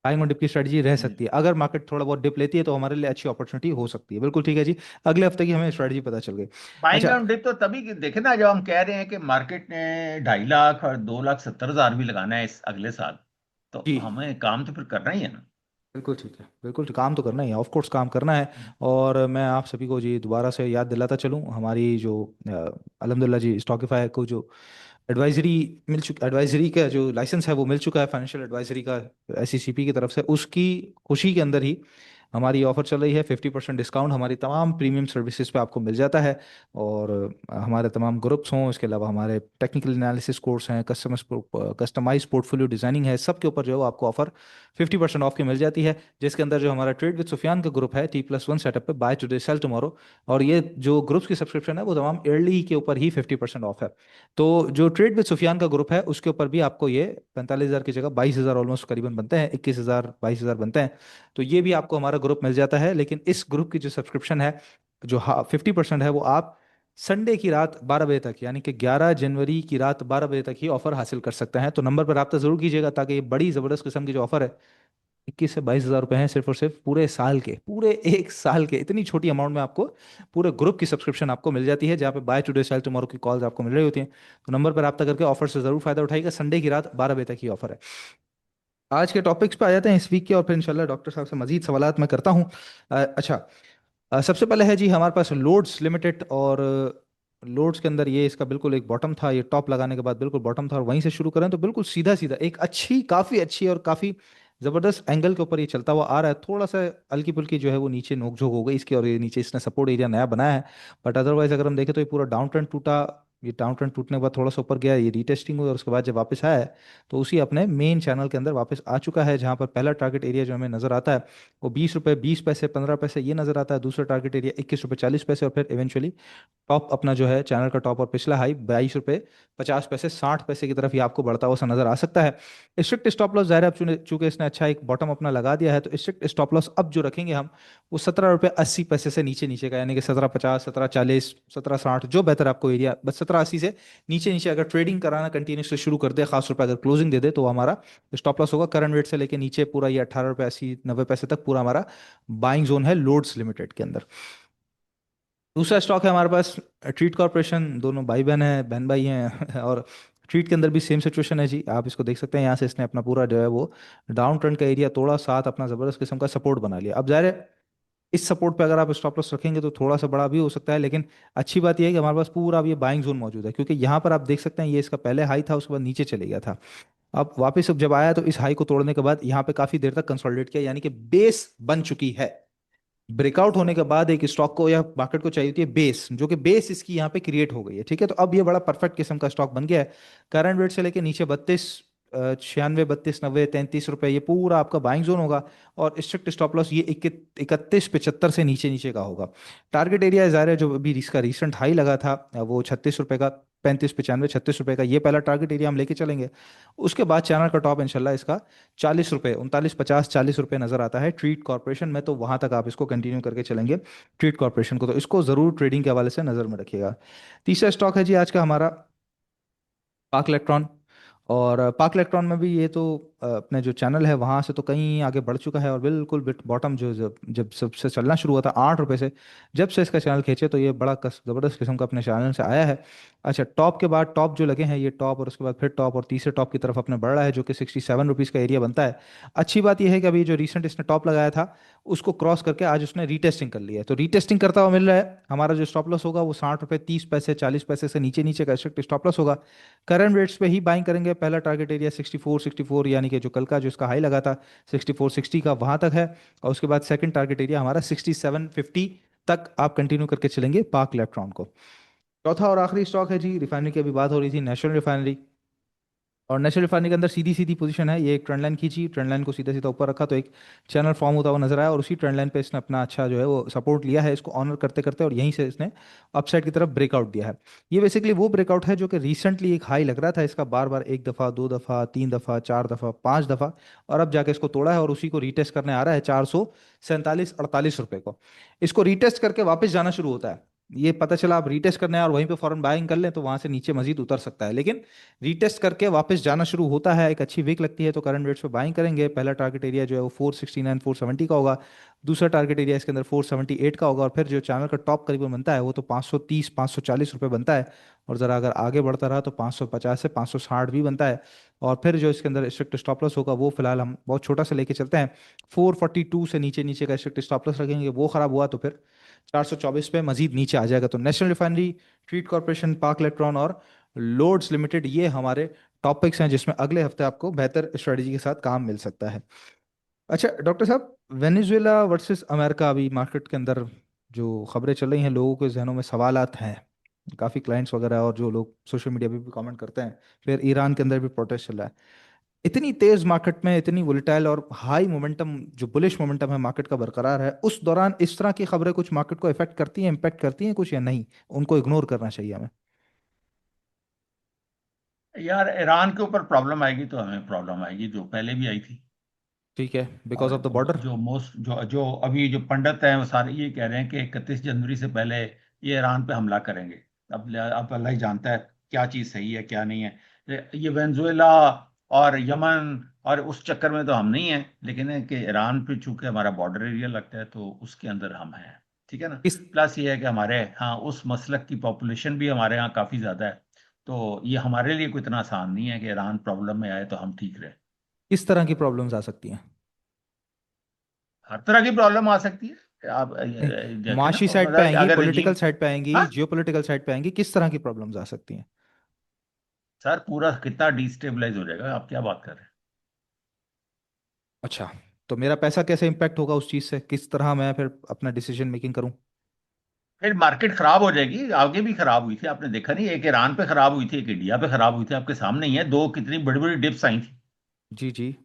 बाइंग ऑन डिप की स्ट्रेटजी रह सकती है? अगर मार्केट थोड़ा बहुत डिप लेती है तो हमारे लिए अच्छी अपॉर्चुनिटी हो सकती है। बिल्कुल ठीक है जी। अगले हफ्ते की हमें स्ट्रेटजी पता चल गई। बाइंग अच्छा। ऑन डिप तो तभी देखे ना, जब हम कह रहे हैं कि मार्केट ने 2.5 लाख और 2,70,000 भी लगाना है इस अगले साल, तो जी। हमें काम तो फिर करना ही है ना। बिल्कुल ठीक है, बिल्कुल काम तो करना ही है, ऑफ कोर्स काम करना है। और मैं आप सभी को जी दोबारा से याद दिलाता चलूं, हमारी जो अल्हम्दुलिल्लाह जी स्टॉकिफाई को जो एडवाइजरी मिल चुका, एडवाइजरी का जो लाइसेंस है वो मिल चुका है फाइनेंशियल एडवाइजरी का, एसईसीपी की तरफ से। उसकी खुशी के अंदर ही हमारी ऑफर चल रही है, 50% डिस्काउंट हमारी तमाम प्रीमियम सर्विसेज पे आपको मिल जाता है। और हमारे तमाम ग्रुप्स हों, इसके अलावा हमारे टेक्निकल एनालिसिस कोर्स हैं, कस्टमाइज पोर्टफोलियो डिजाइनिंग है, सबके ऊपर जो है वो आपको ऑफर 50% ऑफ की मिल जाती है। जिसके अंदर जो हमारा ट्रेड विद सुफियान का ग्रुप है T+1 सेटअप पे, बाय टुडे सेल टुमारो, और ये जो ग्रुप्स की सब्सक्रिप्शन है वो तमाम ईयरली के ऊपर ही 50% ऑफ है। तो जो ट्रेड विद सुफियान का ग्रुप है उसके ऊपर भी आपको ये 45,000 की जगह 22,000 ऑलमोस्ट करीबन बनते हैं, 21,000 22,000 बनते हैं। तो ये भी आपको हमारा ग्रुप मिल जाता है। लेकिन इस ग्रुप की जो सब्सक्रिप्शन है, जो 50% है, वो आप संडे की रात 12 बजे तक, यानी कि 11 जनवरी की रात 12 बजे तक ही ऑफर हासिल कर सकते हैं। तो नंबर पर रब्ता जरूर कीजिएगा, ताकि ये बड़ी ज़बरदस्त किस्म की जो ऑफर है, 21 से 22 हज़ार रुपए हैं सिर्फ और सिर्फ पूरे साल के, पूरे एक साल के, इतनी छोटी अमाउंट में आपको पूरे ग्रुप की सब्सक्रिप्शन आपको मिल जाती है, जहाँ पे बाय टुडे सेल टुमारो की कॉल्स आपको मिल रही होती हैं। तो नंबर पर रब्ता करके ऑफर से जरूर फायदा उठाइएगा, संडे की रात 12 बजे तक ही ऑफर है। आज के टॉपिक्स पे आ जाते हैं इस वीक के, और फिर इंशाल्लाह डॉक्टर साहब से मजीद सवालात मैं करता हूँ। अच्छा। सबसे पहले है जी हमारे पास लोड्स लिमिटेड, और लोड्स के अंदर ये इसका बिल्कुल एक बॉटम था, ये टॉप लगाने के बाद बिल्कुल बॉटम था, और वहीं से शुरू करें तो बिल्कुल सीधा सीधा एक अच्छी, काफ़ी अच्छी और काफ़ी ज़बरदस्त एंगल के ऊपर ये चलता हुआ आ रहा है। थोड़ा सा हल्की फुल्की जो है वो नीचे नोकझोंक हो गई इसकी, और ये नीचे इसने सपोर्ट एरिया नया बनाया है। बट अदरवाइज अगर हम देखें तो ये पूरा डाउन ट्रेंड टूटा, ये डाउन ट्रेंड टूटने के बाद थोड़ा सा ऊपर गया, ये रीटेस्टिंग हुई, और उसके बाद जब वापस आया है तो उसी अपने मेन चैनल के अंदर वापस आ चुका है, जहां पर पहला टारगेट एरिया जो हमें नजर आता है वो 20 रुपये 20 पैसे 15 पैसे ये नजर आता है। दूसरा टारगेट एरिया 21 रुपये 40 पैसे, और फिर इवेंचुअली टॉप अपना जो है चैनल का टॉप और पिछला हाई 22 रुपये 50 पैसे 60 पैसे की तरफ ये आपको बढ़ता हुआ सा नजर आ सकता है। स्ट्रिक्ट स्टॉप लॉस, ज़ाहिर है अब चूंकि इसने अच्छा एक बॉटम अपना लगा दिया है, तो स्ट्रिक्ट स्टॉप लॉस अब जो रखेंगे हम वो 17 रुपये 80 पैसे से नीचे नीचे का, यानी कि 17.50 17.40 17.60, जो बेहतर आपको एरिया, बस 1780 से नीचे नीचे अगर ट्रेडिंग कराना कंटिन्यूसली शुरू कर दे, खास तौर पर अगर क्लोजिंग दे दे, तो हमारा स्टॉप लॉस होगा करंट रेट से लेके नीचे पूरा ये 18 रुपये 80 90 पैसे तक पूरा हमारा बाइंग जोन है लोड्स लिमिटेड के अंदर। दूसरा स्टॉक है हमारे पास ट्रीट कॉर्पोरेशन, दोनों भाई बहन है, बहन भाई हैं और ट्रीट के अंदर भी सेम सिचुएशन है जी, आप इसको देख सकते हैं। यहाँ से इसने अपना पूरा जो है वो डाउन ट्रेंड का एरिया तोड़ा, साथ अपना जबरदस्त किस्म का सपोर्ट बना लिया। अब जाहिर है इस सपोर्ट पे अगर आप स्टॉप लॉस रखेंगे तो थोड़ा सा बड़ा भी हो सकता है, लेकिन अच्छी बात यह है कि हमारे पास पूरा अब ये बाइंग जोन मौजूद है, क्योंकि यहाँ पर आप देख सकते हैं ये इसका पहले हाई था, उसके बाद नीचे चले गया था। अब वापस अब जब आया तो इस हाई को तोड़ने के बाद यहाँ पे काफी देर तक कंसोलिडेट किया, यानी कि बेस बन चुकी है। ब्रेकआउट होने के बाद एक स्टॉक को या मार्केट को चाहिए होती है बेस, जो कि बेस इसकी यहाँ पे क्रिएट हो गई है, ठीक है। तो अब ये बड़ा परफेक्ट किस्म का स्टॉक बन गया है। करंट रेट से लेके नीचे 32 96 32 90 33 रुपए ये पूरा आपका बाइंग जोन होगा। और स्ट्रिक्ट स्टॉप लॉस ये 31 75 से नीचे नीचे का होगा। टारगेट एरिया ज़ाहिर है जो अभी इसका रिसेंट हाई लगा था वो 36 रुपए का, 35 95 36 रुपए का, ये पहला टारगेट एरिया हम लेके चलेंगे। उसके बाद चैनल का टॉप इंशाल्लाह इसका 40 रुपए, 39 50 40 रुपए नजर आता है ट्रीट कॉर्पोरेशन में, तो वहां तक आप इसको कंटिन्यू करके चलेंगे ट्रीट कॉर्पोरेशन को, तो इसको जरूर ट्रेडिंग के हवाले से नजर में रखिएगा। तीसरा स्टॉक है जी आज का हमारा पाक इलेक्ट्रॉन। और पाक इलेक्ट्रॉन में भी ये तो अपने जो चैनल है वहाँ से तो कहीं आगे बढ़ चुका है, और बिल्कुल बिट बॉटम जो जब जब सबसे चलना शुरू हुआ था 8 रुपए से, जब से इसका चैनल खींचे तो ये बड़ा ज़बरदस्त किस्म का अपने चैनल से आया है। अच्छा, टॉप के बाद टॉप जो लगे हैं ये टॉप, और उसके बाद फिर टॉप, और तीसरे टॉप की तरफ अपने बढ़ रहा है, जो कि 67 रुपीज़ का एरिया बनता है। अच्छी बात यह है कि अभी जो रिसेंट इसने टॉप लगाया था उसको क्रॉस करके आज उसने रीटेस्टिंग कर लिया है, तो रीटेस्टिंग करता हुआ मिल रहा है। हमारा जो स्टॉप लॉस होगा वो 60 रुपये 30 पैसे 40 पैसे से नीचे नीचे का स्ट्रिक्ट स्टॉप लॉस होगा। करंट रेट्स पे ही बाइंग करेंगे। पहला टारगेट एरिया 64 यानी कि जो कल का जो इसका हाई लगा था 64 60 का, वहां तक है। और उसके बाद सेकंड टारगेट एरिया हमारा 67 50 तक आप कंटिन्यू करके चलेंगे पाक इलेक्ट्रॉन को। चौथा और आखिरी स्टॉक है जी, रिफाइनरी की अभी बात हो रही थी, नेशनल रिफाइनरी। और नेशनल रिफाइनरी के अंदर सीधी सीधी पोजीशन है, ये एक ट्रेंड लाइन खींची, ट्रेंड लाइन को सीधा सीधा ऊपर रखा तो एक चैनल फॉर्म होता हुआ नजर आया, और उसी ट्रेंड लाइन पे इसने अपना अच्छा जो है वो सपोर्ट लिया है, इसको ऑनर करते करते, और यहीं से इसने अपसाइड की तरफ ब्रेकआउट दिया है। ये बेसिकली वो ब्रेकआउट है जो कि रिसेंटली एक हाई लग रहा था इसका, बार बार, एक दफ़ा, दो दफ़ा, तीन दफ़ा, चार दफ़ा, पांच दफ़ा, और अब जाके इसको तोड़ा है और उसी को रीटेस्ट करने आ रहा है 447 48 रुपए को। इसको रीटेस्ट करके वापस जाना शुरू होता है, ये पता चला आप रीटेस्ट करने आए और वहीं पे फॉरेन बाइंग कर लें तो वहां से नीचे मजीद उतर सकता है, लेकिन रीटेस्ट करके वापस जाना शुरू होता है, एक अच्छी वीक लगती है तो करंट रेट्स पे बाइंग करेंगे। पहला टारगेट एरिया जो है वो 469 470 का होगा। दूसरा टारगेट एरिया इसके अंदर 478 का होगा, और फिर जो चैनल का टॉप करीबन बनता है वो तो 530 540 रुपये बनता है। और ज़रा अगर आगे बढ़ता रहा तो 550 से 560 भी बनता है। और फिर जो इसके अंदर स्ट्रिक्ट स्टॉप लॉस होगा वो फिलहाल हम बहुत छोटा सा लेके चलते हैं, 442 से नीचे नीचे का स्ट्रिक्ट स्टॉप लॉस रखेंगे, वो खराब हुआ तो फिर 424 पे मजीद नीचे आ जाएगा। तो नेशनल रिफाइनरी, ट्रीट कॉर्पोरेशन, पाक इलेक्ट्रॉन और लोड्स लिमिटेड ये हमारे टॉपिक्स हैं जिसमें अगले हफ्ते आपको बेहतर स्ट्रेटजी के साथ काम मिल सकता है। अच्छा डॉक्टर साहब, वेनेजुएला वर्सेस अमेरिका अभी मार्केट के अंदर जो खबरें चल रही हैं, लोगों के जहनों में सवालात हैं, काफ़ी क्लाइंट्स वगैरह और जो लोग सोशल मीडिया पे भी कमेंट करते हैं, फिर ईरान के अंदर भी प्रोटेस्ट चल रहा है। इतनी तेज मार्केट में इतनी वोलेटाइल और हाई मोमेंटम, जो बुलिश मोमेंटम है मार्केट का बरकरार है, उस दौरान इस तरह की खबरें कुछ मार्केट को इफेक्ट करती हैं, इम्पैक्ट करती हैं कुछ, या नहीं उनको इग्नोर करना चाहिए हमें? यार ईरान के ऊपर प्रॉब्लम आएगी तो हमें प्रॉब्लम आएगी, जो पहले भी आई थी। ठीक है, बिकॉज और ऑफ द बॉर्डर। जो मोस्ट जो जो अभी जो पंडित हैं वो सारे ये कह रहे हैं कि 31 जनवरी से पहले ये ईरान पे हमला करेंगे। अब अल्लाह ही जानता है क्या चीज़ सही है क्या नहीं है। ये वेनेजुएला और यमन और उस चक्कर में तो हम नहीं हैं, लेकिन है कि ईरान पे चूंकि हमारा बॉर्डर एरिया लगता है तो उसके अंदर हम हैं। ठीक है ना। किस प्लस ये है कि हमारे हाँ उस मसलक की पॉपुलेशन भी हमारे यहाँ काफ़ी ज़्यादा है। तो ये हमारे लिए कोई इतना आसान नहीं है कि ईरान प्रॉब्लम में आए तो हम ठीक रहे। किस तरह की प्रॉब्लम्स आ सकती हैं? हर तरह की प्रॉब्लम आ सकती है। आप नहीं, देखें ना, मुआशी साइड पे मतलब आएंगी, अगर पॉलिटिकल रजीम। साइड पे आएंगी, हाँ जियोपॉलिटिकल साइड पे आएंगी, किस तरह की प्रॉब्लम्स आ सकती हैं? सर, पूरा कितना डिस्टेबलाइज हो जाएगा, आप क्या बात कर रहे हैं। अच्छा, तो मेरा पैसा कैसे इम्पैक्ट होगा उस चीज़ से, किस तरह मैं फिर अपना डिसीजन मेकिंग करूं? फिर मार्केट खराब हो जाएगी, आगे भी खराब हुई थी, आपने देखा नहीं, एक ईरान पे खराब हुई थी, एक इंडिया पे खराब हुई थी, आपके सामने ही है, दो कितनी बड़ी बड़ी डिप्स आई थी। जी जी।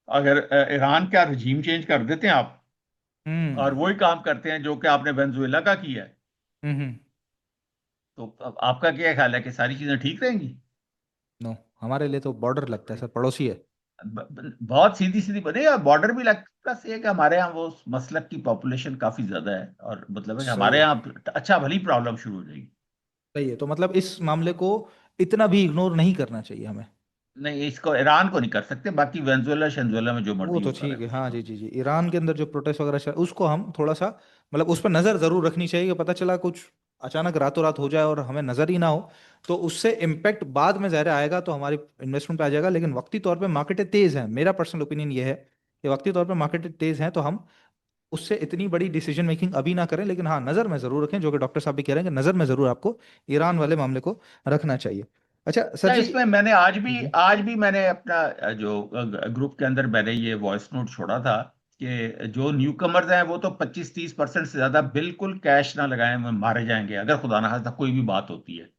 अगर ईरान का रजीम चेंज कर देते हैं आप हम्म और वही काम करते हैं जो कि आपने वेनेजुएला का किया है, हम्म। तो अब आपका क्या ख्याल है कि सारी चीजें ठीक रहेंगी। नो, हमारे लिए तो बॉर्डर लगता है सर, पड़ोसी है। बहुत सीधी सीधी बनेगा, बॉर्डर भी लग, प्लस ये है कि हमारे यहाँ वो मसलक की पॉपुलेशन काफी ज्यादा है, और मतलब है कि सही हमारे है। यहाँ अच्छा भली प्रॉब्लम शुरू हो जाएगी। सही है, तो मतलब इस मामले को इतना भी इग्नोर नहीं करना चाहिए हमें। नहीं, इसको ईरान को नहीं कर सकते, बाकी वेनेजुएला शेनेजुएला में जो वो मर्जी तो होता रहे ठीक है, वो हाँ ठीक जी हो। जी जी, ईरान के अंदर जो प्रोटेस्ट वगैरह उसको हम थोड़ा सा मतलब उस पर नज़र ज़रूर रखनी चाहिए कि पता चला कुछ अचानक रातों रात हो जाए और हमें नज़र ही ना हो, तो उससे इम्पैक्ट बाद में ज़ाहिर आएगा, तो हमारी इन्वेस्टमेंट पे आ जाएगा। लेकिन वक्ती तौर पे मार्केटें तेज़ हैं, मेरा पर्सनल ओपिनियन ये है कि वक्ती तौर पे मार्केटें तेज़ हैं, तो हम उससे इतनी बड़ी डिसीजन मेकिंग अभी ना करें। लेकिन हाँ, नज़र में ज़रूर रखें, जो कि डॉक्टर साहब भी कह रहे हैं कि नज़र में ज़रूर आपको ईरान वाले मामले को रखना चाहिए। अच्छा सर अच्छा, जी। इसमें मैंने जी आज भी मैंने अपना जो ग्रुप के अंदर मैंने ये वॉइस नोट छोड़ा था कि जो न्यू कमर्स हैं वो तो 25-30% से ज्यादा बिल्कुल कैश ना लगाएं, वो मारे जाएंगे अगर खुदा ना खास्ता कोई भी बात होती है।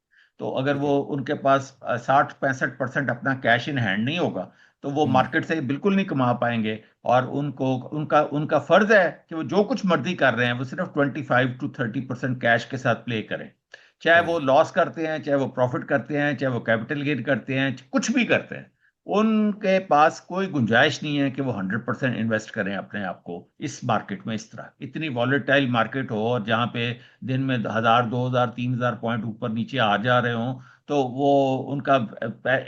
तो अगर ठीक है। वो उनके पास 60-65% अपना कैश इन हैंड नहीं होगा तो वो हम्म। मार्केट से बिल्कुल नहीं कमा पाएंगे। और उनको उनका उनका फर्ज है कि वो जो कुछ मर्जी कर रहे हैं वो सिर्फ 25-30% कैश के साथ प्ले करें। चाहे सही वो है। लॉस करते हैं, चाहे वो प्रॉफिट करते हैं, चाहे वो कैपिटल गेन करते हैं, कुछ भी करते हैं, उनके पास कोई गुंजाइश नहीं है कि वो 100% इन्वेस्ट करें अपने आप को इस मार्केट में। इस तरह इतनी वॉलेटाइल मार्केट हो और जहाँ पे दिन में 1000, 2000, 3000 पॉइंट ऊपर नीचे आ जा रहे हो, तो वो उनका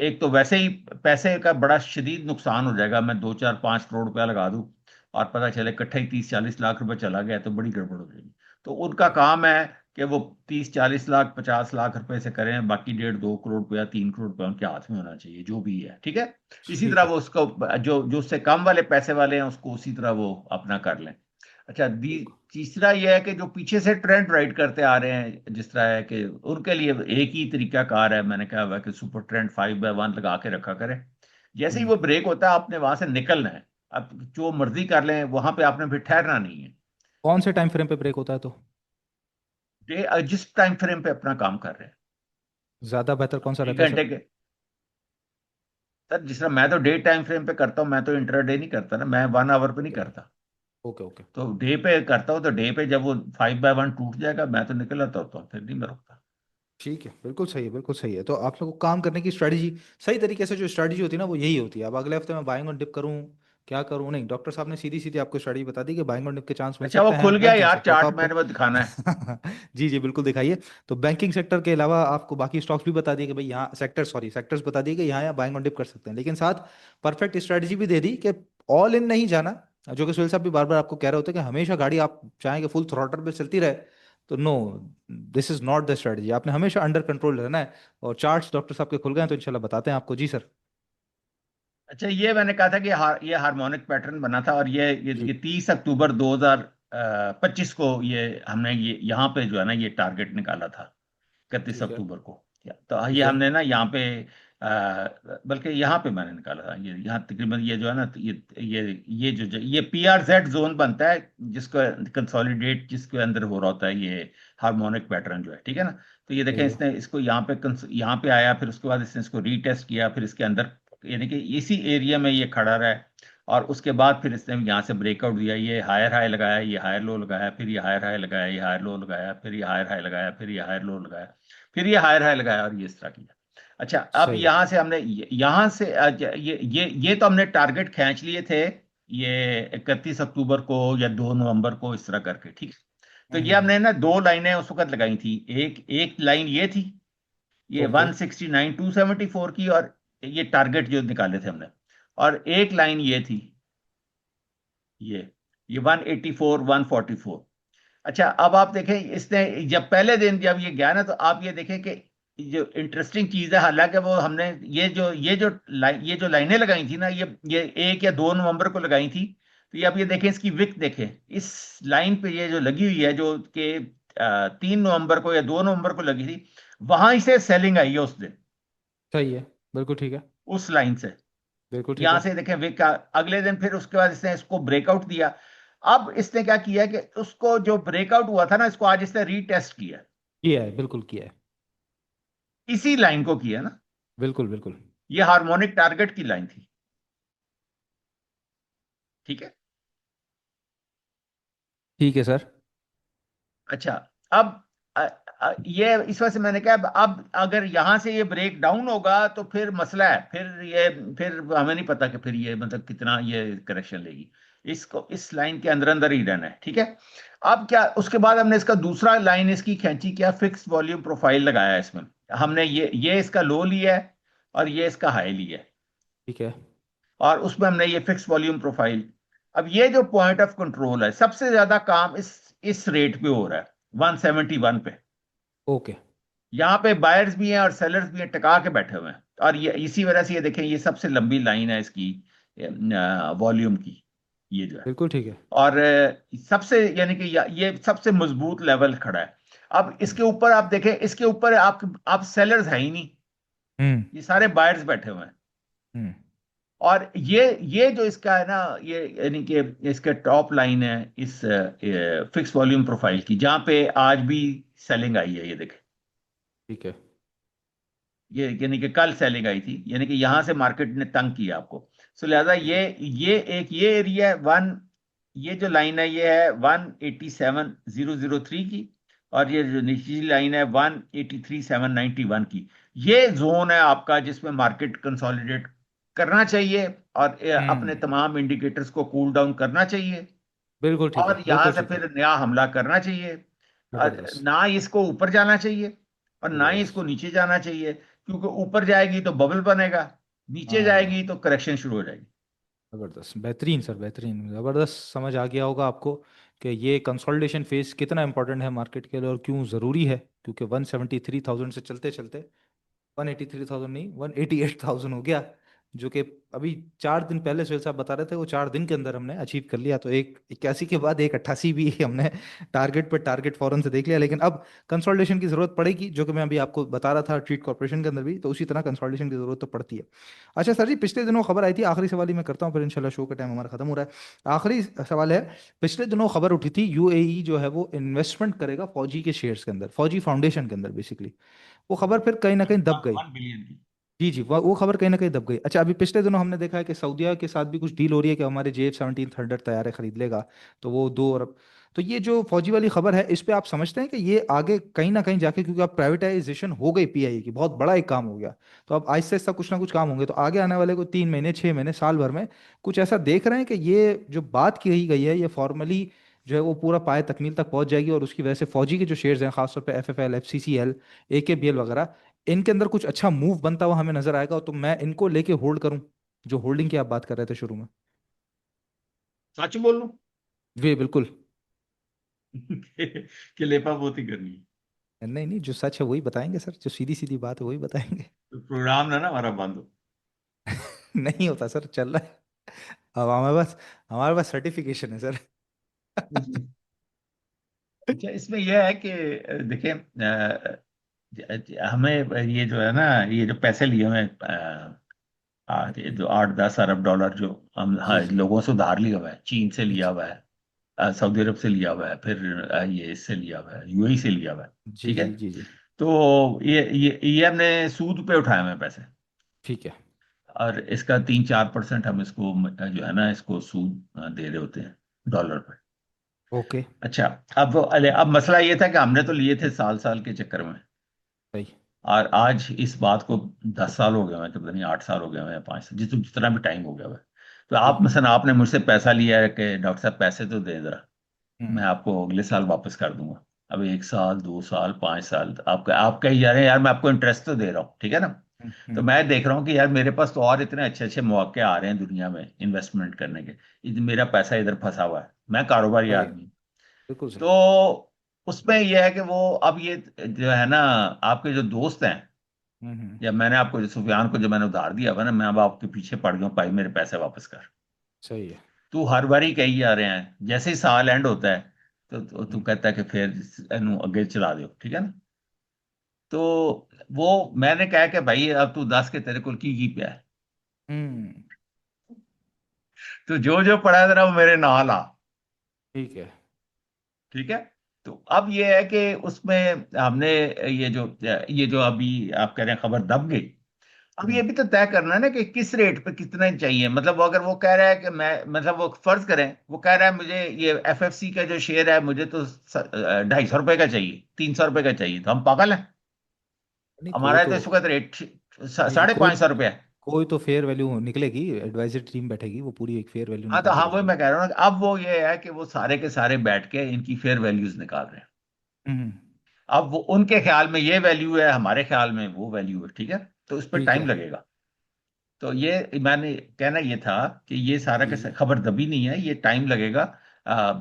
एक तो वैसे ही पैसे का बड़ा शदीद नुकसान हो जाएगा। मैं 2 4 5 करोड़ रुपया लगा दूं और पता चले इकट्ठा ही 30 40 लाख रुपए चला गया तो बड़ी गड़बड़ हो जाएगी। तो उनका काम है कि वो 30 40 लाख 50 लाख रुपए से करें, बाकी 1.5 2 करोड़ रुपया 3 करोड़ रुपया उनके हाथ में होना चाहिए जो भी है, ठीक है। इसी ठीक तरह है। वो उसको जो जो उससे कम वाले पैसे वाले हैं उसको उसी तरह वो अपना कर लें। अच्छा, दी बिल्कुल। तीसरा ये है कि जो पीछे से ट्रेंड राइट करते आ रहे हैं, जिस तरह है कि उनके लिए एक ही तरीका कार है, मैंने कहा हुआ है कि सुपर ट्रेंड 5/1 लगा के रखा करें। जैसे ही हम्म। वो ब्रेक होता है आपने वहां से निकलना है। अब जो मर्जी कर लें, वहां पे आपने फिर ठहरना नहीं है। कौन से टाइम फ्रेम पे ब्रेक होता है तो जिस टाइम फ्रेम पे अपना काम कर रहे हैं। ज्यादा बेहतर कौन सा एक रहता है सर? घंटे के सर, जिस तरह मैं तो डे टाइम फ्रेम पे करता हूँ, मैं तो इंटरडे नहीं करता ना, मैं 1 आवर पे नहीं ओके करता। Okay okay. तो डे पे करता हूँ, तो डे पे जब वो 5/1 टूट जाएगा मैं तो निकल आता होता हूँ, फिर नहीं मैं रुकता। ठीक है, बिल्कुल सही है, बिल्कुल सही है। तो आप लोग को काम करने की स्ट्रेटजी सही तरीके से, जो स्ट्रेटजी होती है ना वो यही होती है। अब अगले हफ्ते मैं बाइंग और डिप करूं, क्या करूं, नहीं, डॉक्टर साहब ने सीधी सीधी आपको स्ट्रेटजी बता दी कि बाइंग और डिप के चांस मिल अच्छा, वो सकते हैं खुल गया बैंकिंग यार सेक्टर, तो चार्ट, आपको मैंने वो दिखाना है। जी जी बिल्कुल दिखाइए। तो बैंकिंग सेक्टर के अलावा आपको बाकी स्टॉक्स भी बता दिए कि भाई यहाँ सेक्टर, सॉरी सेक्टर्स बता दिए कि यहाँ यहाँ बाइंग और डिप कर सकते हैं, लेकिन साथ परफेक्ट स्ट्रेटजी भी दे दी कि ऑल इन नहीं जाना। जो कि सुहेल साहब भी बार बार आपको कह रहे होते हैं कि हमेशा गाड़ी आप चाहें कि फुल थ्रॉटल पे चलती रहे, तो no, this is not the strategy. आपने हमेशा अंडर कंट्रोल रहना है। और चार्ट्स डॉक्टर साहब के खुल गए हैं, तो इंशाल्लाह बताते हैं आपको। जी सर। अच्छा, ये मैंने कहा था कि ये हार्मोनिक पैटर्न बना था, और ये जी 30 अक्टूबर 2025 को ये हमने ये यहाँ पे जो है ना ये टारगेट निकाला था, इकतीस ठीक है। अक्टूबर को। तो ये ठीक है। हमने ना यहाँ पे बल्कि यहाँ पे मैंने निकाला था, ये यहाँ तकरीबन ये जो है ना, ये जो ये PRZ जोन बनता है, जिसको कंसोलिडेट जिसके अंदर हो रहा होता है ये हार्मोनिक पैटर्न जो है, ठीक है ना। तो ये देखें, सही है। इसने इसको यहाँ पे आया, फिर उसके बाद इसने इसको रीटेस्ट किया, फिर इसके अंदर यानी कि इसी एरिया में ये खड़ा रहा है। और उसके बाद फिर इसने यहाँ से ब्रेकआउट दिया, ये हायर हाई लगाया, ये हायर लो लगाया, फिर ये हायर हाई लगाया, ये हायर लो लगाया, फिर ये हायर हाई लगाया, फिर ये हायर लो लगाया, फिर ये हायर हाई लगाया और ये इस तरह किया। अच्छा, अब सही है। यहाँ से हमने यहाँ से ये तो हमने टारगेट खींच लिए थे, ये 31 अक्टूबर को या 2 नवंबर को, इस तरह करके, ठीक है। तो ये हम्म। हमने ना दो लाइनें उस वक्त लगाई थी। एक एक लाइन ये थी, ये ओके। 169,274 की, और ये टारगेट जो निकाले थे हमने। और एक लाइन ये थी, ये ये 184 144। अच्छा, अब आप देखें, इसने जब पहले दिन जब ये गया ना, तो आप ये देखें कि जो इंटरेस्टिंग चीज है, हालांकि वो हमने ये जो लाइनें लगाई थी ना, ये 1 या 2 नवंबर को लगाई थी। तो ये अब ये देखें, इसकी विक देखें, इस लाइन पे ये जो लगी हुई है, जो कि 3 नवंबर को या 2 नवंबर को लगी थी, वहां से सेलिंग आई है उस दिन, सही है। बिल्कुल ठीक है। उस लाइन से। बिल्कुल ठीक यहां है। से देखें विक का अगले दिन, फिर उसके बाद इसने इसको ब्रेकआउट दिया। अब इसने क्या किया कि उसको जो ब्रेकआउट हुआ था ना, इसको आज इसने रीटेस्ट किया, किया है, बिल्कुल किया है। इसी लाइन को किया ना। बिल्कुल बिल्कुल। ये हार्मोनिक टारगेट की लाइन थी, ठीक है। ठीक है सर। अच्छा, अब ये इस वजह से मैंने कहा, अब अगर यहां से ये ब्रेक डाउन होगा तो फिर मसला है, फिर हमें नहीं पता कि फिर ये मतलब कितना ये करेक्शन लेगी। इसको इस लाइन के अंदर अंदर ही रहना है, ठीक है। अब क्या, उसके बाद हमने इसका दूसरा लाइन इसकी खींची, क्या फिक्स वॉल्यूम प्रोफाइल लगाया इसमें। हमने ये इसका लो लिया है और ये इसका हाई लिया है, ठीक है। और उसमें हमने ये फिक्स वॉल्यूम प्रोफाइल। अब ये जो पॉइंट ऑफ कंट्रोल है, सबसे ज्यादा काम इस रेट पे हो रहा है, 171 पे। ओके। यहाँ पे बायर्स भी हैं और सेलर्स भी हैं, टिका के बैठे हुए हैं। और ये इसी वजह से ये देखें, ये सबसे लंबी लाइन है इसकी वॉल्यूम की, ये जो है। बिल्कुल ठीक है। और सबसे यानी कि ये सबसे मजबूत लेवल खड़ा है। अब हम्म। इसके ऊपर आप देखें, इसके ऊपर आप सेलर्स है ही नहीं, हम्म। ये सारे बायर्स बैठे हुए हैं। हम्म। और ये जो इसका है ना, ये यानी कि इसके टॉप लाइन है इस फिक्स वॉल्यूम प्रोफाइल की, जहां पे आज भी सेलिंग आई है, ये देखें। ठीक है। ये यानी कि कल सेलिंग आई थी, यानी कि यहां से मार्केट ने तंग किया आपको। सो लिहाजा ठीक है। ये एरिया है वन, ये जो लाइन है ये है 187,003 की, और ये जो निचली लाइन है 183,791 की। ये जोन है आपका जिसमें मार्केट कंसोलिडेट करना चाहिए, और अपने हम्म। तमाम इंडिकेटर्स को कूल डाउन करना चाहिए, बिल्कुल ठीक है। और यहां बिल्कुल से ठीक है। फिर नया हमला करना चाहिए। और जबरदस्त। ना इसको ऊपर जाना चाहिए और ना ही इसको जबरदस्त। नीचे जाना चाहिए, क्योंकि ऊपर जाएगी तो बबल बनेगा, नीचे हाँ। जाएगी तो करेक्शन शुरू हो जाएगी। जबरदस्त, बेहतरीन सर, बेहतरीन, ज़बरदस्त। समझ आ गया होगा आपको कि ये कंसोलिडेशन फेज कितना इंपॉर्टेंट है मार्केट के लिए और क्यों ज़रूरी है, क्योंकि 173,000 से चलते चलते 183,000 नहीं, 188,000 हो गया, जो कि अभी 4 दिन पहले सुहेल साहब बता रहे थे, वो 4 दिन के अंदर हमने अचीव कर लिया। तो एक 81 के बाद एक 88 भी हमने टारगेट पर टारगेट फौरन से देख लिया। लेकिन अब कंसोलिडेशन की जरूरत पड़ेगी, जो कि मैं अभी आपको बता रहा था ट्रीट कॉर्पोरेशन के अंदर भी, तो उसी तरह कंसोलिडेशन की जरूरत तो पड़ती है। अच्छा सर जी, पिछले दिनों खबर आई थी, आखिरी सवाल ही मैं करता हूँ, फिर इंशाल्लाह शो का टाइम हमारा खत्म हो रहा है। आखिरी सवाल है, पिछले दिनों खबर उठी थी यूएई जो है वो इन्वेस्टमेंट करेगा फौजी के शेयर्स के अंदर, फौजी फाउंडेशन के अंदर बेसिकली। वो खबर फिर कहीं ना कहीं दब गई। 1 बिलियन की। जी जी, वो खबर कहीं ना कहीं दब गई। अच्छा, अभी पिछले दिनों हमने देखा है कि सऊदीया के साथ भी कुछ डील हो रही है कि हमारे JF-17 थंडर तैयारे खरीद लेगा, तो वो 2 अरब। तो ये जो फौजी वाली खबर है, इस पे आप समझते हैं कि ये आगे कहीं ना कहीं जाके, क्योंकि अब प्राइवेटाइजेशन हो गई पीआईए की, बहुत बड़ा एक काम हो गया, तो अब आहिस्ता आहिस्ता कुछ ना कुछ काम होंगे, तो आगे आने वाले को 3 महीने 6 महीने साल भर में कुछ ऐसा देख रहे हैं कि ये जो बात की गई है ये फॉर्मली जो है वो पूरा पाए तकमील तक पहुंच जाएगी, और उसकी वजह से फौजी के जो शेयर्स हैं, खासतौर पे FFL, FCCL, AKBL वगैरह, इनके अंदर कुछ अच्छा मूव बनता हुआ हमें नजर आएगा, तो मैं इनको लेके होल्ड करूं, जो होल्डिंग की आप बात कर रहे थे शुरू में। सच बोल लूं वे बिल्कुल। कि लेपा पोती करनी है। नहीं नहीं, जो सच है वही बताएंगे सर, जो सीधी सीधी बात है वही बताएंगे। तो प्रोग्राम ना ना हमारा बंद हो। नहीं होता सर, चल रहा है। अब हमारे पास सर्टिफिकेशन है सर। अच्छा, इसमें यह है कि देखिए, हमें ये जो है ना, ये जो पैसे लिए हुए हैं, ये जो 8-10 अरब डॉलर जो हम, जी हाँ, जी लोगों से उधार लिया हुआ है, चीन से लिया जी हुआ है, सऊदी अरब से लिया हुआ है, फिर ये इससे लिया हुआ है, यूएई से लिया हुआ है। जी ठीक है। जी जी जी। तो ये हमने सूद पे उठाए हुए हैं पैसे, ठीक है। और इसका 3-4% हम इसको जो है ना, इसको सूद दे रहे होते हैं डॉलर पे। ओके। अच्छा, अब मसला ये था कि हमने तो लिए थे साल साल के चक्कर में, सही। और आज इस बात को 10 साल हो गए हैं, तो पता नहीं 8 साल हो गए हैं या 5 साल, जितना भी टाइम हो गया है। तो आप बिल्कुल। मसलन आपने मुझसे पैसा लिया है कि डॉक्टर साहब पैसे तो दे जरा, हम्म। मैं आपको अगले साल वापस कर दूंगा। अब 1 साल 2 साल 5 साल आप कही जा रहे हैं, यार मैं आपको इंटरेस्ट तो दे रहा हूँ, ठीक है ना। तो हम्म। मैं देख रहा हूँ कि यार मेरे पास तो और इतने अच्छे अच्छे मौके आ रहे हैं दुनिया में इन्वेस्टमेंट करने के, मेरा पैसा इधर फंसा हुआ है, मैं कारोबारी सही है। आदमी हूं। बिल्कुल सही। तो उसमें यह है कि वो, अब ये जो है ना, आपके जो दोस्त हैं, हम्म। या मैंने आपको जो सुफियान को जो मैंने उधार दिया हुआ ना, मैं अब आपके पीछे पड़ गया हूँ, भाई मेरे पैसे वापस कर। सही है। तू हर बारी कही जा रहे हैं, जैसे ही साल एंड होता है तो तू हम्म। कहता है कि फिर इनू अगे चला दो, ठीक है ना। तो वो मैंने कहा कि भाई अब तू दस के तेरे को की पिया है, हम्म। तो जो जो पड़ा है तेरा वो मेरे नाल आ, ठीक है। ठीक है। तो अब ये है कि उसमें हमने ये जो अभी आप कह रहे हैं खबर दब गई, अब ये हम्म। भी तो तय करना है ना कि किस रेट पे कितना चाहिए। मतलब अगर वो कह रहा है कि मैं, मतलब वो फर्ज करें, वो कह रहा है मुझे ये FFC का जो शेयर है मुझे तो 250 रुपए का चाहिए, 300 रुपए का चाहिए, तो हम पागल हैं। नहीं, कोई हमारा तो। तो इस वक्त रेट जी जी, साढ़े कोई पाँच सौ रुपया है। कोई तो फेयर वैल्यू निकलेगी, एडवाइजरी टीम बैठेगी, वो पूरी एक फेयर वैल्यू हाँ, तो निकाल के हाँ वही बताएगी। मैं कह रहा हूँ ना कि अब वो ये है कि वो सारे के सारे बैठ के इनकी फेयर वैल्यूज निकाल रहे हैं। हम्म। अब वो उनके ख्याल में ये वैल्यू है, हमारे ख्याल में वो वैल्यू है, ठीक है। तो उस पर ठीक टाइम है। लगेगा। तो ये मैंने कहना ये था कि ये सारा जी का जी। खबर दबी नहीं है, ये टाइम लगेगा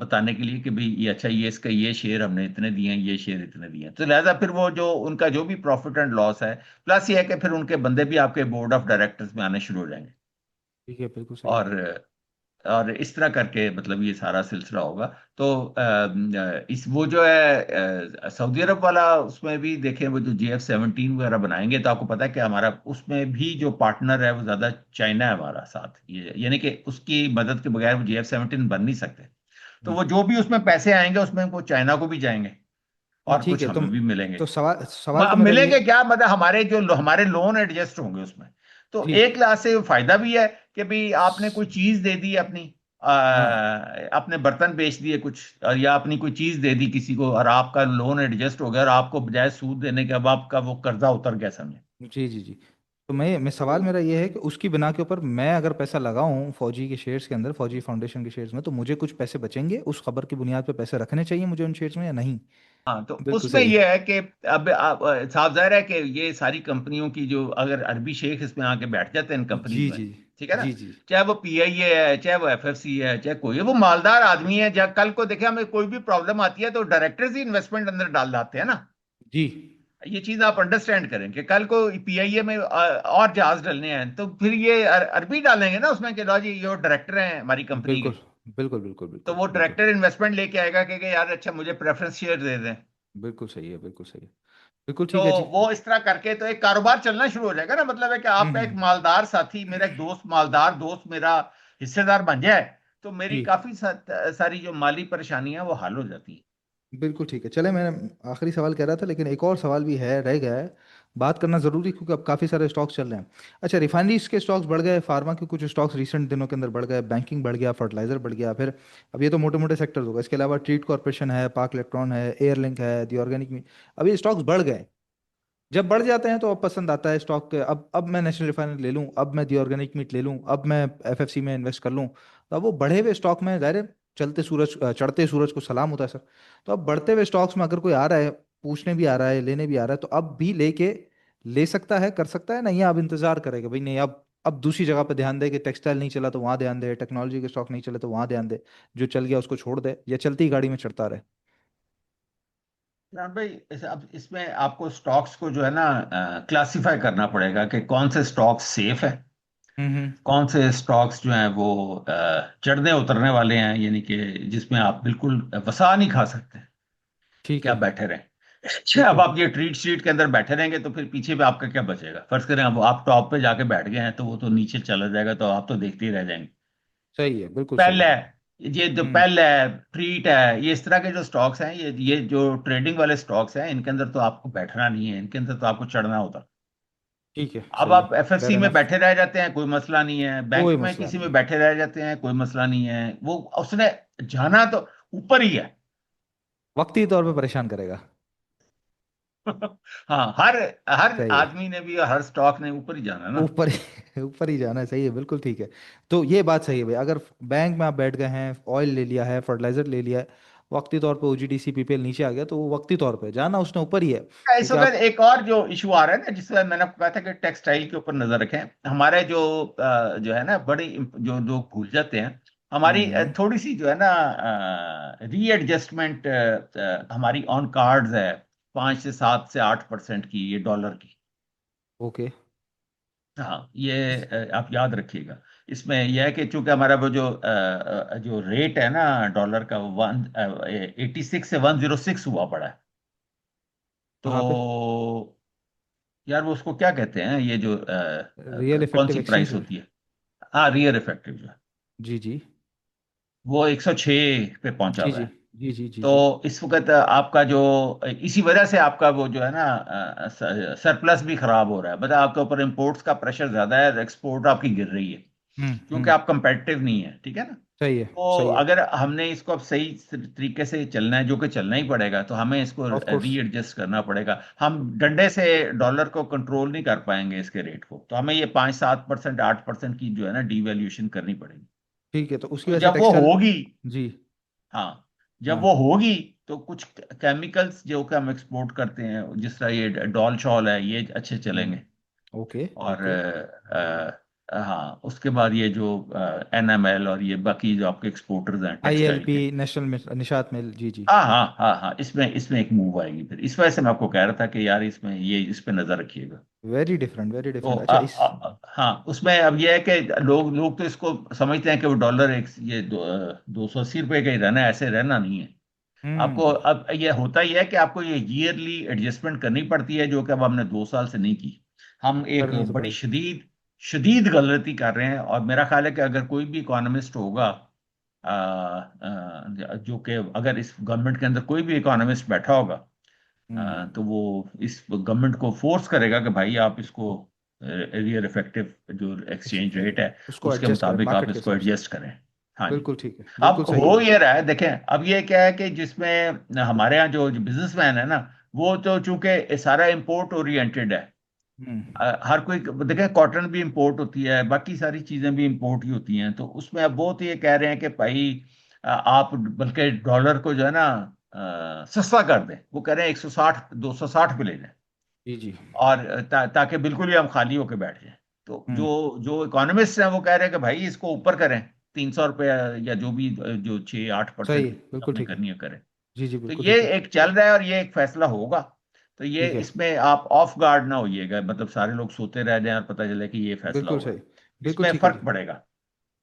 बताने के लिए कि भाई ये अच्छा, ये इसका ये शेयर हमने इतने दिए हैं, ये शेयर इतने दिए हैं, तो लिहाजा फिर वो जो उनका जो भी प्रॉफिट एंड लॉस है, प्लस ये है कि फिर उनके बंदे भी आपके बोर्ड ऑफ डायरेक्टर्स में आने शुरू हो जाएंगे। ठीक है, बिल्कुल सही है। और और इस तरह करके मतलब ये सारा सिलसिला होगा। तो इस वो जो है सऊदी अरब वाला, उसमें भी देखें वो जो JF-17 वगैरह बनाएंगे, तो आपको पता है कि हमारा उसमें भी जो पार्टनर है वो ज्यादा चाइना है हमारा साथ, ये यानी कि उसकी मदद के बगैर वो JF-17 बन नहीं सकते। तो हम्म। वो जो भी उसमें पैसे आएंगे उसमें वो चाइना को भी जाएंगे नहीं और ठीक कुछ है, हमें भी मिलेंगे। तो सवाल सवाल तो अब मेरा ये। मिलेंगे क्या, मतलब हमारे जो हमारे लोन एडजस्ट होंगे उसमें। तो जी। एक लाख से फायदा भी है कि भाई आपने कोई चीज दे दी अपनी, हाँ। अपने बर्तन बेच दिए कुछ, या अपनी कोई चीज दे दी किसी को, और आपका लोन एडजस्ट हो गया, और आपको बजाय सूद देने के अब आपका वो कर्जा उतर गया समझे। जी जी जी। तो मैं तो सवाल मेरा ये है कि उसकी बिना के ऊपर मैं अगर पैसा लगाऊं फौजी के शेयर्स के अंदर, फौजी फाउंडेशन के शेयर्स में, तो मुझे कुछ पैसे बचेंगे उस खबर की बुनियाद पे? पैसे रखने चाहिए मुझे उन शेयर्स में या नहीं? हाँ, तो बिल्कुल उसमें सही है। यह है कि अब आप साफ जाहिर है कि ये सारी कंपनियों की जो अगर अरबी शेख इसमें आके बैठ जाते हैं इन कंपनीज जी में, जी ठीक है ना, जी जी चाहे वो PIA है, चाहे वो FFC है, चाहे कोई है, वो मालदार आदमी है, जब कल को देखे हमें कोई भी प्रॉब्लम आती है तो डायरेक्टर्स ही इन्वेस्टमेंट अंदर डाल लाते हैं ना। जी। ये चीज आप अंडरस्टैंड करें कि कल को PIA में और जहाज डलने हैं तो फिर ये अरबी डालेंगे ना उसमें कि लो जी ये डायरेक्टर हैं हमारी कंपनी के। बिल्कुल बिल्कुल बिल्कुल तो बिल्कुल वो बिल्कुल। डायरेक्टर इन्वेस्टमेंट लेके आएगा कि यार अच्छा मुझे प्रेफरेंस शेयर दे दें। बिल्कुल सही है, बिल्कुल सही है। बिल्कुल तो ठीक है जी। वो इस तरह करके तो एक कारोबार चलना शुरू हो जाएगा ना, मतलब है कि आपका एक हम्म। मालदार साथी, मेरा एक दोस्त, मालदार दोस्त मेरा हिस्सेदार बन जाए, तो मेरी जी। काफी सारी जो माली परेशानियां वो हल हो जाती हैं। बिल्कुल ठीक है, चले, मैं आखिरी सवाल कह रहा था लेकिन एक और सवाल भी है, रह गया है, बात करना ज़रूरी क्योंकि अब काफ़ी सारे स्टॉक्स चल रहे हैं। अच्छा, रिफाइनरीज के स्टॉक्स बढ़ गए, फार्मा के कुछ स्टॉक्स रिसेंट दिनों के अंदर बढ़ गए, बैंकिंग बढ़ गया, फर्टिलाइजर बढ़ गया, फिर अब ये तो मोटे मोटे सेक्टर्स होगा, इसके अलावा ट्रीट कॉर्पोरेशन है, पाक इलेक्ट्रॉन है, एयरलिंक है, दी ऑर्गेनिक मी, अब ये स्टॉक्स बढ़ गए। जब बढ़ जाते हैं तो अब पसंद आता है स्टॉक के, अब मैं नेशनल रिफाइनरी ले लूं, अब मैं दी ऑर्गेनिक मीट ले लूं, अब मैं FFC में इन्वेस्ट कर लूं, तो अब वो बढ़े हुए स्टॉक में ज़ाहिर है, चढ़ते सूरज को सलाम होता है सर। तो अब बढ़ते हुए स्टॉक्स में अगर कोई आ रहा है, पूछने भी आ रहा है, लेने भी आ रहा है, तो अब भी लेके ले सकता है, कर सकता है ना, या अब इंतजार करेगा भाई नहीं, अब दूसरी जगह पे ध्यान दे कि टेक्सटाइल नहीं चला तो वहां ध्यान दे, टेक्नोलॉजी के स्टॉक नहीं चले तो वहां ध्यान दे, जो चल गया उसको छोड़ दे, या चलती गाड़ी में चढ़ता रहे? इमरान भाई, अब इसमें आपको स्टॉक्स को जो है ना क्लासिफाई करना पड़ेगा कि कौन से स्टॉक्स सेफ है, हम्म। कौन से स्टॉक्स जो हैं वो चढ़ने उतरने वाले हैं, यानी कि जिसमें आप बिल्कुल वसा नहीं खा सकते ठीक कि आप है। बैठे रहें। अच्छा, ठीक अब है। आप ये ट्रीट शीट के अंदर बैठे रहेंगे तो फिर पीछे पे आपका क्या बचेगा, फर्ज करें अब आप टॉप पे जाके बैठ गए हैं तो वो तो नीचे चला जाएगा, तो आप तो देखते ही रह जाएंगे। सही है, बिल्कुल सही पेल है। है, ये जो हम्म। पेल है, ट्रीट है, ये इस तरह के जो स्टॉक्स हैं, ये जो ट्रेडिंग वाले स्टॉक्स हैं, इनके अंदर तो आपको बैठना नहीं है, इनके अंदर तो आपको चढ़ना होता। ठीक है, अब सही है। आप फेयर FFC में एनफ। बैठे रह जाते हैं, कोई मसला नहीं है, बैंक कोई में मसला किसी नहीं में है। बैठे रह जाते हैं, कोई मसला नहीं है, वो उसने जाना तो ऊपर ही है। वक्ती तौर पे परेशान करेगा। हाँ, हर हर सही है। आदमी ने भी, हर स्टॉक ने ऊपर ही जाना ना। ऊपर ही ऊपर ही जाना है, सही है, बिल्कुल ठीक है। तो ये बात सही है भाई, अगर बैंक में आप बैठ गए हैं, ऑयल ले लिया है, फर्टिलाइजर ले लिया है, वक्ती तौर पे OGDC PPL नीचे आ गया, तो वो वक्ती तौर पे जाना उसने ऊपर ही है, इस क्योंकि वक्त आप। एक और जो इशू आ रहा है ना, जिसमें मैंने आपको कहा था कि टेक्सटाइल के ऊपर नजर रखें, हमारे जो जो है ना बड़ी, जो लोग भूल जाते हैं, हमारी हम्म। थोड़ी सी जो है ना रीएडजस्टमेंट हमारी ऑन कार्ड्स है, 5 से 7 से 8% की, ये डॉलर की। ओके। हाँ, ये आप याद रखिएगा। इसमें यह है कि चूंकि हमारा वो जो रेट है ना डॉलर का, 186 से 106 हुआ पड़ा है। कहाँ पे? तो यार वो उसको क्या कहते हैं, ये जो रियल कौन इफेक्टिव सी एक्सचेंज प्राइस रेट। होती है। हाँ, रियल इफेक्टिव जो है, जी जी वो 106 पे पहुंचा जी हुआ जी है। जी जी जी जी। तो इस वक्त आपका जो, इसी वजह से आपका वो जो है ना सरप्लस भी खराब हो रहा है, मतलब आपके ऊपर इंपोर्ट्स का प्रेशर ज्यादा है, एक्सपोर्ट आपकी गिर रही है। क्योंकि आप कंपेटिटिव नहीं है, ठीक है ना। सही है, तो सही है। अगर हमने इसको अब सही तरीके से चलना है, जो कि चलना ही पड़ेगा, तो हमें इसको ऑफ कोर्स। रीएडजस्ट करना पड़ेगा। हम डंडे से डॉलर को कंट्रोल नहीं कर पाएंगे, इसके रेट को, तो हमें ये 5-7%, 8% की जो है ना डीवैल्यूएशन करनी पड़ेगी। ठीक है, तो उसकी तो वजह से जब वो टेक्सटाइल। होगी, जी। हाँ, जब हाँ। वो होगी, तो कुछ केमिकल्स जो कि हम एक्सपोर्ट करते हैं, जिस तरह ये डॉल शॉल है, ये अच्छे चलेंगे। ओके और ओके। हाँ, उसके बाद ये जो एनएमएल और ये बाकी जो आपके एक्सपोर्टर्स हैं टेक्सटाइल आईएलपी, के। नेशनल निशात मिल, जी जी। हाँ हाँ हाँ हाँ, इसमें इसमें एक मूव आएगी फिर, इस वजह से मैं आपको कह रहा था कि यार इसमें ये इस पे नजर रखिएगा। वेरी डिफरेंट, वेरी तो डिफरेंट। अच्छा इस। हाँ, उसमें अब ये है कि लोग लोग तो इसको समझते हैं कि वो डॉलर एक ये 280 रुपये का ही रहना है, ऐसे रहना नहीं है। आपको हम्म। अब ये होता ही है कि आपको ये ईयरली एडजस्टमेंट करनी पड़ती है, जो कि अब हमने 2 साल से नहीं की। हम एक करनी तो बड़ी पड़ेगी। शदीद शदीद गलती कर रहे हैं, और मेरा ख्याल है कि अगर कोई भी इकोनॉमिस्ट होगा, जो कि अगर इस गवर्नमेंट के अंदर कोई भी इकोनॉमिस्ट बैठा होगा, हम्म। तो वो इस गवर्नमेंट को फोर्स करेगा कि भाई आप इसको रियल इफेक्टिव जो इस, एक्सचेंज रेट है, उसको उसके एडजस्ट करें मुताबिक आप मार्केट के इसको हिसाब से। एडजस्ट करें। हाँ जी। बिल्कुल ठीक है, अब बिल्कुल सही हो है। ये रहा है, देखें, अब ये क्या है कि जिसमें हमारे यहाँ जो बिजनेसमैन है ना, वो तो चूंकि सारा इंपोर्ट ओरिएंटेड है। हम्म। हर कोई, देखें, कॉटन भी इंपोर्ट होती है, बाकी सारी चीजें भी इंपोर्ट ही होती हैं, तो उसमें अब वो तो ये कह रहे हैं कि भाई आप बल्कि डॉलर को जो है ना सस्ता कर दें। वो कह रहे हैं 160, 260 पे ले जाएं, जी जी। और ताकि बिल्कुल ही हम खाली होकर बैठ जाएं। तो हम्म। जो जो इकोनॉमिस्ट हैं वो कह रहे हैं कि भाई इसको ऊपर करें, 300 रुपये, या जो भी जो 6-8% सही है, की बिल्कुल आपने ठीक है। करनी है करें। जी जी, तो बिल्कुल ये ठीक है। एक चल रहा है, और ये एक फैसला होगा। तो ये ठीक है। इसमें आप ऑफ गार्ड ना होइएगा, मतलब सारे लोग सोते रह जाएं और पता चले कि ये फैसला बिल्कुल सही। होगा। बिल्कुल इसमें ठीक है फर्क जी। पड़ेगा।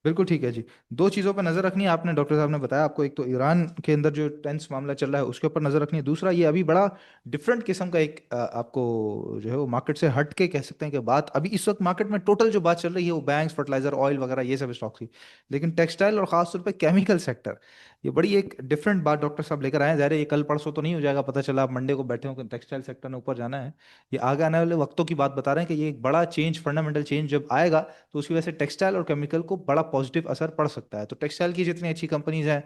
बिल्कुल ठीक है जी। दो चीज़ों पर नज़र रखनी है आपने, डॉक्टर साहब ने बताया आपको। एक तो ईरान के अंदर जो टेंस मामला चल रहा है उसके ऊपर नज़र रखनी है। दूसरा ये अभी बड़ा डिफरेंट किस्म का एक आपको जो है वो मार्केट से हट के कह सकते हैं कि बात अभी इस वक्त मार्केट में टोटल जो बात चल रही है वो बैंक्स, फर्टिलाइजर, ऑयल वगैरह ये सब स्टॉक्स की। लेकिन टेक्सटाइल और खासतौर पर केमिकल सेक्टर, ये बड़ी एक डिफरेंट बात डॉक्टर साहब लेकर आए हैं। ज़ाहिर है ये कल परसों तो नहीं हो जाएगा, पता चला आप मंडे को बैठे हो कि टेक्सटाइल सेक्टर ने ऊपर जाना है। ये आगे आने वाले वक्तों की बात बता रहे हैं कि ये एक बड़ा चेंज, फंडामेंटल चेंज जब आएगा तो उसकी वजह से टेक्सटाइल और केमिकल को बड़ा पॉजिटिव असर पड़ सकता है। तो टेक्सटाइल की जितनी अच्छी कंपनीज हैं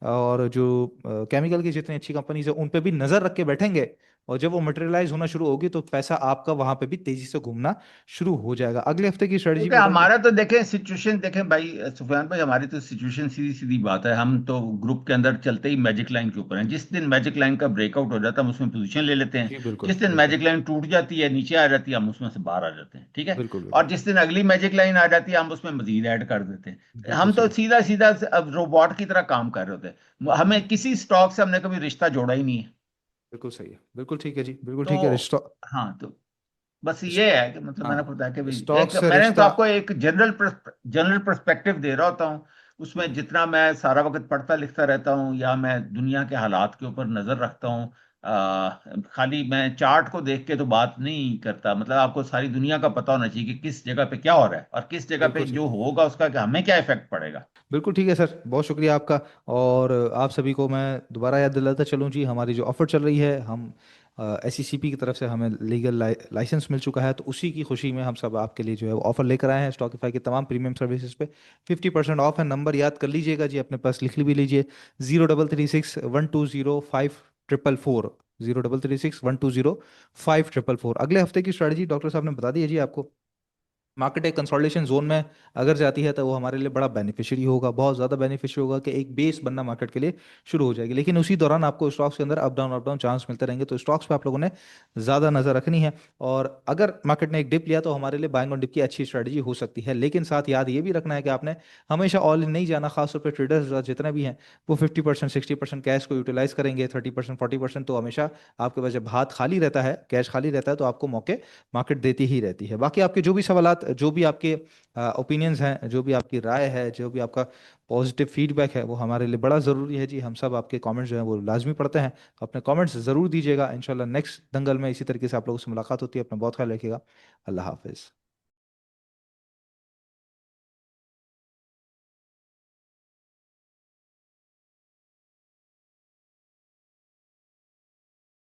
और जो केमिकल की जितनी अच्छी कंपनीज हैं उन पे भी नजर रख के बैठेंगे। और जब वो मटेरियलाइज होना शुरू होगी तो पैसा आपका वहां पे भी तेजी से घूमना शुरू हो जाएगा। अगले हफ्ते की स्ट्रेटजी क्योंकि भी बताइए। हमारा तो देखें सिचुएशन, देखें भाई सुफियान भाई, हमारी तो सिचुएशन सीधी सीधी बात है। हम तो ग्रुप के अंदर चलते ही मैजिक लाइन के ऊपर हैं। जिस दिन मैजिक लाइन का ब्रेकआउट हो जाता है हम उसमें पोजीशन ले लेते हैं। जी बिल्कुल जिस दिन बिल्कुल। मैजिक लाइन टूट जाती है, नीचे आ जाती है, हम उसमें से बाहर आ जाते हैं, ठीक है। बिल्कुल और बिल्कुल। जिस दिन अगली मैजिक लाइन आ जाती है, हम उसमें मजीद ऐड कर देते हैं। बिल्कुल हम तो सही। सीधा सीधा अब रोबोट की तरह काम कर रहे होते हैं। हमें किसी स्टॉक से हमने कभी रिश्ता जोड़ा ही नहीं है। बिल्कुल सही है, बिल्कुल ठीक है जी, बिल्कुल ठीक है। तो रिश्ता। हाँ, तो बस ये है कि मतलब मैंने आपको हाँ। बताया कि भाई, स्टॉक एक से मैंने तो रिश्ता। आपको एक जनरल पर्सपेक्टिव दे रहा होता हूँ। उसमें जितना मैं सारा वक्त पढ़ता लिखता रहता हूँ, या मैं दुनिया के हालात के ऊपर नजर रखता हूँ, खाली मैं चार्ट को देख के तो बात नहीं करता। मतलब आपको सारी दुनिया का पता होना चाहिए कि किस जगह पे क्या हो रहा है, और किस जगह पे बिल्कुल जो ठीक है। होगा उसका कि हमें क्या इफेक्ट पड़ेगा। बिल्कुल ठीक है सर, बहुत शुक्रिया आपका। और आप सभी को मैं दोबारा याद दिलाता चलूँ जी, हमारी जो ऑफ़र चल रही है, हम SECP की तरफ से हमें लीगल लाइसेंस मिल चुका है, तो उसी की खुशी में हम सब आपके लिए जो है वो ऑफ़र लेकर आए हैं स्टॉकीफाई के तमाम प्रीमियम सर्विसेज पे। 50% ऑफ है। नंबर याद कर लीजिएगा जी, अपने पास लिख भी लीजिए। 0336 120 5444। 0336 120 5444। अगले हफ्ते की स्ट्रैटेजी डॉक्टर साहब ने बता दी है जी आपको। मार्केट एक कंसोलिडेशन जोन में अगर जाती है तो वो हमारे लिए बड़ा बेनिफिशियरी होगा, बहुत ज़्यादा बेनिफिशियरी होगा कि एक बेस बनना मार्केट के लिए शुरू हो जाएगी। लेकिन उसी दौरान आपको स्टॉक्स के अंदर अप डाउन चांस मिलते रहेंगे, तो स्टॉक्स पे आप लोगों ने ज़्यादा नज़र रखनी है। और अगर मार्केट ने एक डिप लिया तो हमारे लिए बाइंग ऑन डिप की अच्छी स्ट्रेटजी हो सकती है। लेकिन साथ याद ये भी रखना है कि आपने हमेशा ऑल इन नहीं जाना। खासतौर पर ट्रेडर्स जितने भी हैं वो 50% 60% कैश को यूटिलाइज करेंगे, 30% 40%। तो हमेशा आपके पास जब हाथ खाली रहता है, कैश खाली रहता है, तो आपको मौके मार्केट देती ही रहती है। बाकी आपके जो भी सवालात, जो भी आपके ओपिनियंस हैं, जो भी आपकी राय है, जो भी आपका पॉजिटिव फीडबैक है, वो हमारे लिए बड़ा ज़रूरी है जी। हम सब आपके कमेंट्स जो हैं वो लाजमी पढ़ते हैं, तो अपने कमेंट्स ज़रूर दीजिएगा। इंशाल्लाह नेक्स्ट दंगल में इसी तरीके से आप लोगों से मुलाकात होती है। अपना बहुत ख्याल रखिएगा। अल्लाह हाफिज़।